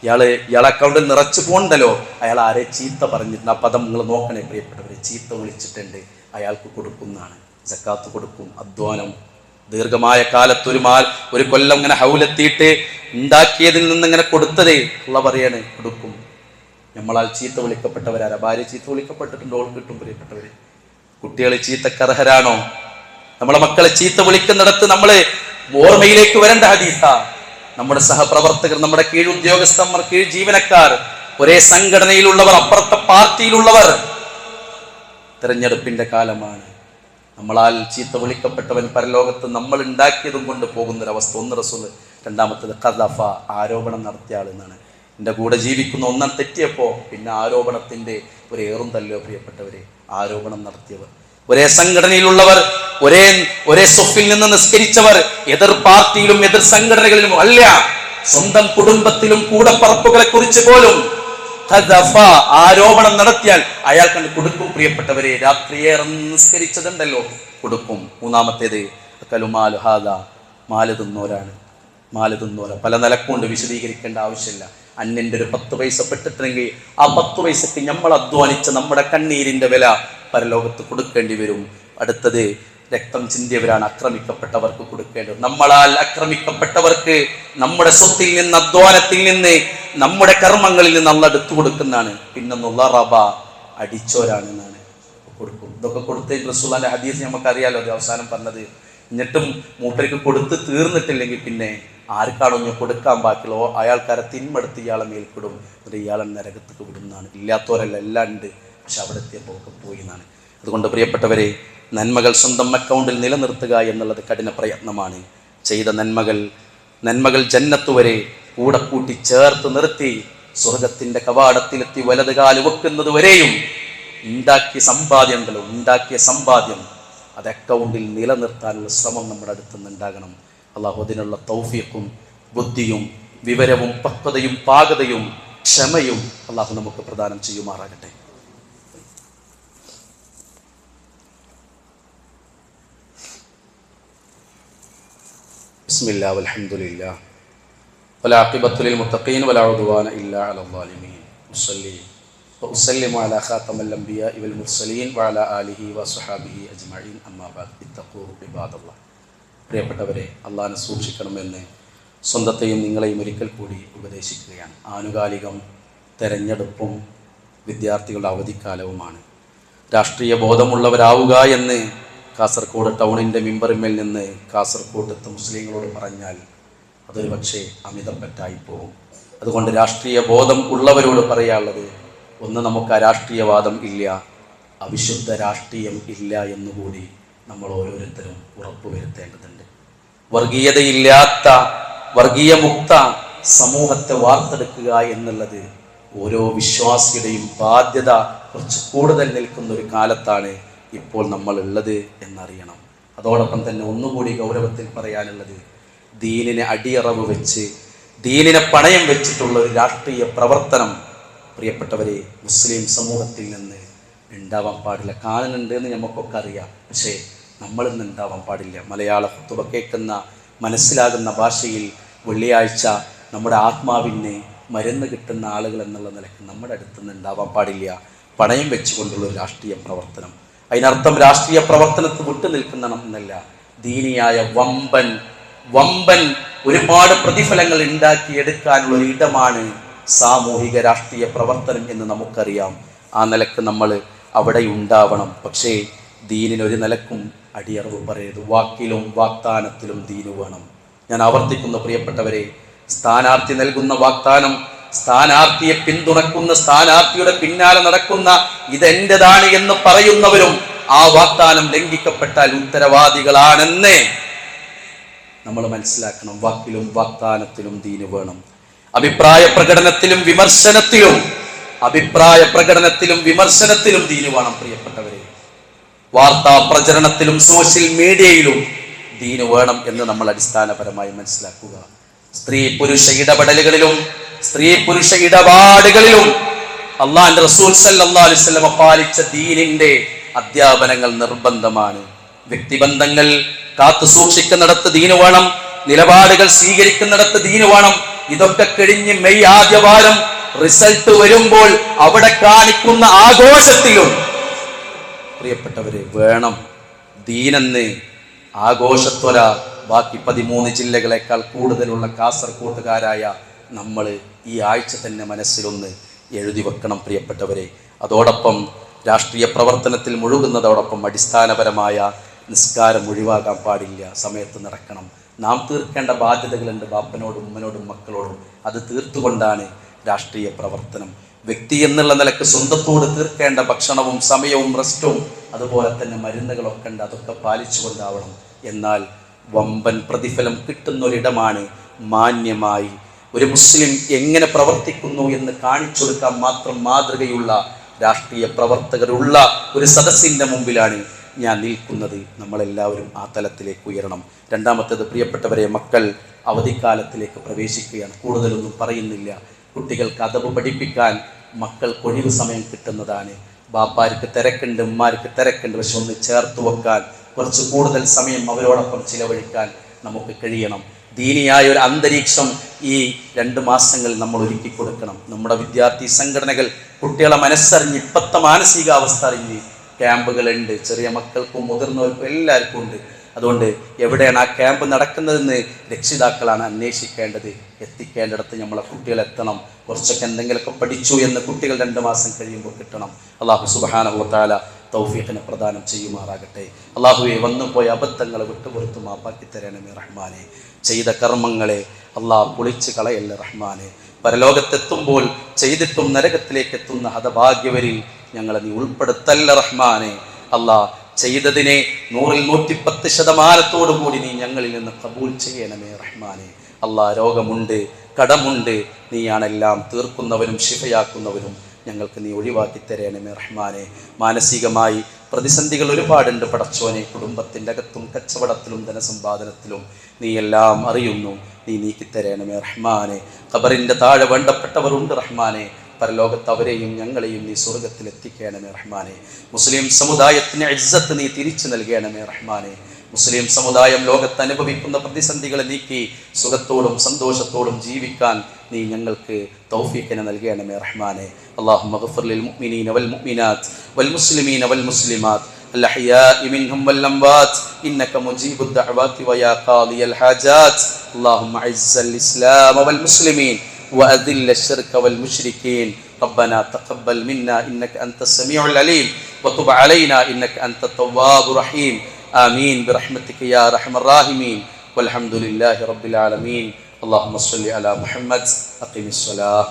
ഇയാളെ അക്കൗണ്ടിൽ നിറച്ചു പോകണ്ടല്ലോ, അയാൾ ആരെ ചീത്ത പറഞ്ഞിട്ടുണ്ട്. ആ പദം നിങ്ങൾ നോക്കണേ പ്രിയപ്പെട്ടവരെ. ചീത്ത വിളിച്ചിട്ടുണ്ട്, അയാൾക്ക് കൊടുക്കുന്നതാണ്. സക്കാത്ത് കൊടുക്കും. അധ്വാനം ദീർഘമായ കാലത്ത് ഒരു കൊല്ലം ഇങ്ങനെ ഹൗലെത്തിയിട്ട് ഉണ്ടാക്കിയതിൽ നിന്ന് ഇങ്ങനെ കൊടുത്തതേ ഉള്ള പറയാണ് കൊടുക്കും. നമ്മളാൽ ചീത്ത വിളിക്കപ്പെട്ടവരാരാ? ഭാര്യ ചീത്ത വിളിക്കപ്പെട്ടിട്ടുണ്ട്, ഓൾ കിട്ടും. പ്രിയപ്പെട്ടവര്, കുട്ടികൾ ചീത്തക്കർഹരാണോ? നമ്മളെ മക്കളെ ചീത്ത വിളിക്കുന്നിടത്ത് നമ്മള് ഓർമ്മയിലേക്ക് വരേണ്ട ഹദീസ. നമ്മുടെ സഹപ്രവർത്തകർ, നമ്മുടെ കീഴ് ഉദ്യോഗസ്ഥന്മാർ, കീഴ് ജീവനക്കാർ, ഒരേ സംഘടനയിലുള്ളവർ, അപ്പുറത്തെ പാർട്ടിയിലുള്ളവർ. തെരഞ്ഞെടുപ്പിന്റെ കാലമാണ്. നമ്മളാൽ ചീത്ത വിളിക്കപ്പെട്ടവൻ പരലോകത്ത് നമ്മൾ ഉണ്ടാക്കിയതും കൊണ്ട് പോകുന്നൊരവസ്ഥ. ഒന്ന് റസൂല്. രണ്ടാമത്തത് ഖദഫ, ആരോപണം നടത്തിയ ആൾ എന്നാണ്. എൻ്റെ കൂടെ ജീവിക്കുന്ന ഒന്നാം തെറ്റിയപ്പോ പിന്നെ ആരോപണത്തിന്റെ ഒരു ഏറും തല്ലോ. പ്രിയപ്പെട്ടവരെ, ആരോപണം നടത്തിയവർ, ഒരേ സംഘടനയിലുള്ളവർ, ഒരേ സൊഫിൽ നിന്ന് നിസ്കരിച്ചവർ, എതിർ പാർട്ടിയിലും എതിർ സംഘടനകളിലും അല്ല, സ്വന്തം കുടുംബത്തിലും കൂടപ്പറപ്പുകളെ കുറിച്ച് പോലും ആരോപണം നടത്തിയാൽ അയാൾ കണ്ട് കൊടുക്കും. പ്രിയപ്പെട്ടവരെ, രാത്രിയേറെ നിസ്കരിച്ചതുണ്ടല്ലോ, കൊടുക്കും. മൂന്നാമത്തേത് മാല് തിന്നോരാണ്. പല നിലക്കൊണ്ട് വിശദീകരിക്കേണ്ട ആവശ്യമില്ല. അന്യന്റെ ഒരു 10 പൈസ പെട്ടിട്ടുണ്ടെങ്കിൽ ആ 10 പൈസക്ക് നമ്മൾ അധ്വാനിച്ച നമ്മുടെ കണ്ണീരിന്റെ വില പരലോകത്ത് കൊടുക്കേണ്ടി വരും. അടുത്തത് രക്തം ചിന്തിയവരാണ്, ആക്രമിക്കപ്പെട്ടവർക്ക് കൊടുക്കേണ്ടത്. നമ്മളാൽ ആക്രമിക്കപ്പെട്ടവർക്ക് നമ്മുടെ സ്വത്തിൽ നിന്ന്, അധ്വാനത്തിൽ നിന്ന്, നമ്മുടെ കർമ്മങ്ങളിൽ നിന്ന് നമ്മൾ എടുത്തു കൊടുക്കുന്നതാണ്. പിന്നെ റബ, അടിച്ചോരാണ് എന്നാണ് കൊടുക്കും. ഇതൊക്കെ കൊടുത്തതിന് റസൂലുള്ളാഹിന്റെ ഹദീസ് നമുക്കറിയാലോ. അത് അവസാനം പറഞ്ഞത്, എന്നിട്ടും മൂപ്പർക്ക് കൊടുത്ത് തീർന്നിട്ടില്ലെങ്കിൽ പിന്നെ ആർക്കാണോ ഞാൻ കൊടുക്കാൻ ബാക്കിയുള്ളോ അയാൾക്കാരെ തിന്മെടുത്ത് ഇയാളെ മേൽക്കിടും, എന്നിട്ട് ഇയാളെ നരകത്തേക്ക് വിടുന്നതാണ്. ഇല്ലാത്തവരല്ല, എല്ലാം ഉണ്ട്, പക്ഷെ അവിടെ എത്തിയപ്പോൾ പോയി എന്നാണ്. അതുകൊണ്ട് പ്രിയപ്പെട്ടവരെ, നന്മകൾ സ്വന്തം അക്കൗണ്ടിൽ നിലനിർത്തുക എന്നുള്ളത് കഠിന പ്രയത്നമാണ്. ചെയ്ത നന്മകൾ ജന്നത്ത് വരെ കൂടെ കൂട്ടി ചേർത്ത് നിർത്തി സ്വർഗത്തിന്റെ കവാടത്തിലെത്തി വലത് കാല് വെക്കുന്നത് വരെയും ഉണ്ടാക്കിയ സമ്പാദ്യം അത് അക്കൗണ്ടിൽ നിലനിർത്താനുള്ള ശ്രമം നമ്മുടെ അടുത്തുനിന്ന് ഉണ്ടാകണം. അള്ളാഹു അതിനുള്ള തൗഫീഖും ബുദ്ധിയും വിവരവും പക്വതയും പാകതയും ക്ഷമയും അള്ളാഹു നമുക്ക് പ്രദാനം ചെയ്യുമാറാകട്ടെ. ബിസ്മില്ലാഹി വൽഹംദുലില്ലാഹി വലാഖിബത്തു ലിൽ മുത്തഖീൻ വലാ ഉദ്വാന ഇല്ലാ അലൽ ളാലിമീൻ. ഉസ്സല്ലി വഉസല്ലിമു അലാ ഖാതമിൽ അംബിയാഇ വൽ മുർസലീൻ വഅലാ ആലിഹി വസ്വഹാബിഹി അജ്മഈൻ. അമ്മാ ബഅദ്. ഇത്തഖൂ ഇബാദല്ലാഹ്. പ്രിയപ്പെട്ടവരെ, അള്ളാഹിനെ സൂക്ഷിക്കണമെന്ന് സ്വന്തത്തെയും നിങ്ങളെയും ഒരിക്കൽ കൂടി ഉപദേശിക്കുകയാണ്. ആനുകാലികം തെരഞ്ഞെടുപ്പും വിദ്യാർത്ഥികളുടെ അവധിക്കാലവുമാണ്. രാഷ്ട്രീയ ബോധമുള്ളവരാവുക എന്ന് കാസർഗോഡ് ടൗണിൻ്റെ മിമ്പറിന്മേൽ നിന്ന് കാസർഗോഡത്തെ മുസ്ലിങ്ങളോട് പറഞ്ഞാൽ അതൊരു പക്ഷേ അമിതപ്പറ്റായി പോകും. അതുകൊണ്ട് രാഷ്ട്രീയ ബോധം ഉള്ളവരോട് പറയാനുള്ളത്, ഒന്ന്, നമുക്ക് അരാഷ്ട്രീയവാദം ഇല്ല, അവിശുദ്ധ രാഷ്ട്രീയം ഇല്ല എന്നുകൂടി നമ്മൾ ഓരോരുത്തരും ഉറപ്പുവരുത്തേണ്ടതുണ്ട്. വർഗീയതയില്ലാത്ത, വർഗീയമുക്ത സമൂഹത്തെ വാർത്തെടുക്കുക എന്നുള്ളത് ഓരോ വിശ്വാസിയുടെയും ബാധ്യത കുറച്ച് കൂടുതൽ നിൽക്കുന്ന ഒരു കാലത്താണ് ഇപ്പോൾ നമ്മൾ ഉള്ളത് എന്നറിയണം. അതോടൊപ്പം തന്നെ ഒന്നുകൂടി ഗൗരവത്തിൽ പറയാനുള്ളത്, ദീനിനെ അടിയറവ് വെച്ച്, ദീനിനെ പണയം വെച്ചിട്ടുള്ള ഒരു രാഷ്ട്രീയ പ്രവർത്തനം പ്രിയപ്പെട്ടവരെ മുസ്ലിം സമൂഹത്തിൽ നിന്ന് ഉണ്ടാവാൻ പാടില്ല. കാണുന്നുണ്ട് എന്ന് നമുക്കൊക്കെ അറിയാം, പക്ഷേ നമ്മളിന്ന് ഉണ്ടാവാൻ പാടില്ല. മലയാള ഖുതുബ കേൾക്കുന്ന, മനസ്സിലാകുന്ന ഭാഷയിൽ വെള്ളിയാഴ്ച നമ്മുടെ ആത്മാവിന് മരുന്ന് കിട്ടുന്ന ആളുകൾ എന്നുള്ള നിലയ്ക്ക് നമ്മുടെ അടുത്തുനിന്ന് ഉണ്ടാവാൻ പാടില്ല പണയം വെച്ചുകൊണ്ടുള്ള ഒരു രാഷ്ട്രീയ പ്രവർത്തനം. അതിനർത്ഥം രാഷ്ട്രീയ പ്രവർത്തനത്തിൽ വിട്ടു നിൽക്കുന്ന എന്നല്ല, ദീനിയായ വമ്പൻ ഒരുപാട് പ്രതിഫലങ്ങൾ ഉണ്ടാക്കിയെടുക്കാനുള്ള ഒരു ഇടമാണ് സാമൂഹിക രാഷ്ട്രീയ പ്രവർത്തനം എന്ന് നമുക്കറിയാം. ആ നിലക്ക് നമ്മൾ അവിടെ ഉണ്ടാവണം. പക്ഷേ ദീനിനൊരു നിലക്കും അടിയറവ് പറയരുത്. വാക്കിലും വാഗ്ദാനത്തിലും ദീന് വേണം. ഞാൻ ആവർത്തിക്കുന്ന പ്രിയപ്പെട്ടവരെ, സ്ഥാനാർത്ഥി നൽകുന്ന വാഗ്ദാനം, സ്ഥാനാർത്ഥിയെ പിന്തുണക്കുന്ന, സ്ഥാനാർത്ഥിയുടെ പിന്നാലെ നടക്കുന്ന, ഇതെന്റേതാണ് എന്ന് പറയുന്നവരും ആ വാഗ്ദാനം ലംഘിക്കപ്പെട്ടാൽ ഉത്തരവാദികളാണെന്ന് നമ്മൾ മനസ്സിലാക്കണം. വാക്കിലും വാഗ്ദാനത്തിലും ദീന് വേണം. അഭിപ്രായ പ്രകടനത്തിലും വിമർശനത്തിലും ദീന് വേണം. പ്രിയപ്പെട്ടവരെ, വാർത്താ പ്രചരണത്തിലും സോഷ്യൽ മീഡിയയിലും ദീന് വേണം എന്ന് നമ്മൾ അടിസ്ഥാനപരമായി മനസ്സിലാക്കുക. സ്ത്രീ പുരുഷ ഇടപാടുകളിലും അള്ളാഹുവിന്റെ റസൂൽ സല്ലല്ലാഹു അലൈഹി വസല്ലം പാലിച്ച ദീനിന്റെ അധ്യാപനങ്ങൾ നിർബന്ധമാണ്. വ്യക്തിബന്ധങ്ങൾ കാത്തു സൂക്ഷിക്കുന്നിടത്ത് ദീന് വേണം, നിലപാടുകൾ സ്വീകരിക്കുന്നിടത്ത് ദീന് വേണം. ഇതൊക്കെ കഴിഞ്ഞ് മെയ് ആദ്യവാരം റിസൾട്ട് വരുമ്പോൾ അവിടെ കാണിക്കുന്ന ആഘോഷത്തിലും പ്രിയപ്പെട്ടവരെ വേണം ദീനെന്ന് ആഘോഷത്വര ബാക്കി 13 ജില്ലകളെക്കാൾ കൂടുതലുള്ള കാസർകോട്ടുകാരായ നമ്മൾ ഈ ആഴ്ച തന്നെ മനസ്സിലൊന്ന് എഴുതി വെക്കണം പ്രിയപ്പെട്ടവരെ. അതോടൊപ്പം രാഷ്ട്രീയ പ്രവർത്തനത്തിൽ മുഴുകുന്നതോടൊപ്പം അടിസ്ഥാനപരമായ നിസ്കാരം ഒഴിവാക്കാൻ പാടില്ല, സമയത്ത് നടക്കണം. നാം തീർക്കേണ്ട ബാധ്യതകളുണ്ട് ബാപ്പനോടും ഉമ്മനോടും മക്കളോടും. അത് തീർത്തുകൊണ്ടാണ് രാഷ്ട്രീയ പ്രവർത്തനം. വ്യക്തി എന്നുള്ള നിലക്ക് സ്വന്തത്തോട് തീർക്കേണ്ട ഭക്ഷണവും സമയവും റെസ്റ്റും അതുപോലെ തന്നെ മരുന്നുകളൊക്കെ ഉണ്ട്, അതൊക്കെ പാലിച്ചുകൊണ്ടാവണം. എന്നാൽ വമ്പൻ പ്രതിഫലം കിട്ടുന്നൊരിടമാണ് മാന്യമായി ഒരു മുസ്ലിം എങ്ങനെ പ്രവർത്തിക്കുന്നു എന്ന് കാണിച്ചു കൊടുക്കാൻ മാത്രം മാതൃകയുള്ള രാഷ്ട്രീയ പ്രവർത്തകരുള്ള ഒരു സദസ്സിൻ്റെ മുമ്പിലാണ് ഞാൻ നിൽക്കുന്നത്. നമ്മളെല്ലാവരും ആ തലത്തിലേക്ക് ഉയരണം. രണ്ടാമത്തേത് പ്രിയപ്പെട്ടവരെ, മക്കൾ അവധിക്കാലത്തിലേക്ക് പ്രവേശിക്കുകയാണ്. കൂടുതലൊന്നും പറയുന്നില്ല. കുട്ടികൾക്ക് അദബ് പഠിപ്പിക്കാൻ മക്കൾക്ക് ഒഴിവ് സമയം കിട്ടുന്നതാണ്. ബാപ്പാർക്ക് തിരക്കുണ്ട്, ഉമ്മാർക്ക് തിരക്കുണ്ട്, പക്ഷെ ഒന്ന് ചേർത്ത് വെക്കാൻ കുറച്ച് കൂടുതൽ സമയം അവരോടൊപ്പം ചിലവഴിക്കാൻ നമുക്ക് കഴിയണം. ദീനിയായ ഒരു അന്തരീക്ഷം ഈ 2 മാസങ്ങൾ നമ്മൾ ഒരുക്കി കൊടുക്കണം. നമ്മുടെ വിദ്യാർത്ഥി സംഘടനകൾ കുട്ടികളെ മനസ്സറിഞ്ഞ് ഇപ്പോഴത്തെ മാനസികാവസ്ഥ അറിഞ്ഞ് ക്യാമ്പുകളുണ്ട്, ചെറിയ മക്കൾക്കും മുതിർന്നവർക്കും എല്ലാവർക്കും ഉണ്ട്. അതുകൊണ്ട് എവിടെയാണ് ആ ക്യാമ്പ് നടക്കുന്നതെന്ന് രക്ഷിതാക്കളാണ് അന്വേഷിക്കേണ്ടത്. എത്തിക്കേണ്ടിടത്ത് നമ്മളെ കുട്ടികൾ എത്തണം. കുറച്ചൊക്കെ എന്തെങ്കിലുമൊക്കെ പഠിച്ചു എന്ന് കുട്ടികൾ 2 മാസം കഴിയുമ്പോൾ കിട്ടണം. അല്ലാഹു സുബ്ഹാനഹു വ തആല തൗഫീഖിനെ പ്രദാനം ചെയ്യുമാറാകട്ടെ. അല്ലാഹുവേ, വന്നുപോയ അബദ്ധങ്ങളെ വിട്ടുപുറത്തു മാപ്പാക്കി തരണമേ റഹ്മാനെ. ചെയ്ത കർമ്മങ്ങളെ അല്ലാഹ് പൊളിച്ച് കളയല്ലേ റഹ്മാനെ. പരലോകത്തെത്തുമ്പോൾ ചെയ്തിട്ടും നരകത്തിലേക്ക് എത്തുന്ന ഹതഭാഗ്യവരിൽ ഞങ്ങളെ നീ ഉൾപ്പെടുത്തല്ല റഹ്മാനെ. അല്ലാഹ് ചെയ്തതിനെ 100-ൽ 110% നീ ഞങ്ങളിൽ നിന്ന് കബൂൽ ചെയ്യണമേ റഹ്മാനെ. അല്ലാഹ്, രോഗമുണ്ട്, കടമുണ്ട്, നീയാണെല്ലാം തീർക്കുന്നവനും ശിഫയാക്കുന്നവനും. ഞങ്ങൾക്ക് നീ ഒഴിവാക്കി തരണമേ റഹ്മാനെ. മാനസികമായി പ്രതിസന്ധികൾ ഒരുപാടുണ്ട് പടച്ചോനെ. കുടുംബത്തിൻ്റെ അകത്തും കച്ചവടത്തിലും ധനസമ്പാദനത്തിലും നീ എല്ലാം അറിയുന്നു. നീ നീക്കിത്തരണമേ റഹ്മാനെ. ഖബറിൻ്റെ താഴെ വേണ്ടപ്പെട്ടവരുണ്ട് റഹ്മാനെ. പരലോകത്ത് അവരെയും ഞങ്ങളെയും നീ സ്വർഗത്തിൽ എത്തിക്കണമേ റഹ്മാനെ. മുസ്ലിം സമുദായത്തിന് ഇസ്സത്ത് നീ തിരിച്ചു നൽകണമേ റഹ്മാനെ. മുസ്ലിം സമുദായം ലോകത്ത് അനുഭവിക്കുന്ന പ്രതിസന്ധികളെ നീക്കി സുഖത്തോടും സന്തോഷത്തോടും ജീവിക്കാൻ നീ ഞങ്ങൾക്ക് തൗഫീഖിനെ നൽകണമേ റഹ്മാനെ. അല്ലാഹുമ്മ ഗ്ഫിർ ലിൽ മുഅ്മിനീന വൽ മുഅ്മിനാത്ത് വൽ മുസ്ലിമീന വൽ മുസ്ലിമാത്ത് الأحياء منهم والأموات إنك مجيب الدعوات ويا قاضي الحاجات. اللهم أعز الإسلام والمسلمين وأذل الشرك والمشركين. ربنا تقبل منا إنك أنت السميع العليم وتب علينا إنك أنت التواب الرحيم. آمين برحمتك يا أرحم الراحمين والحمد لله رب العالمين. اللهم صل على محمد. أقم الصلاة.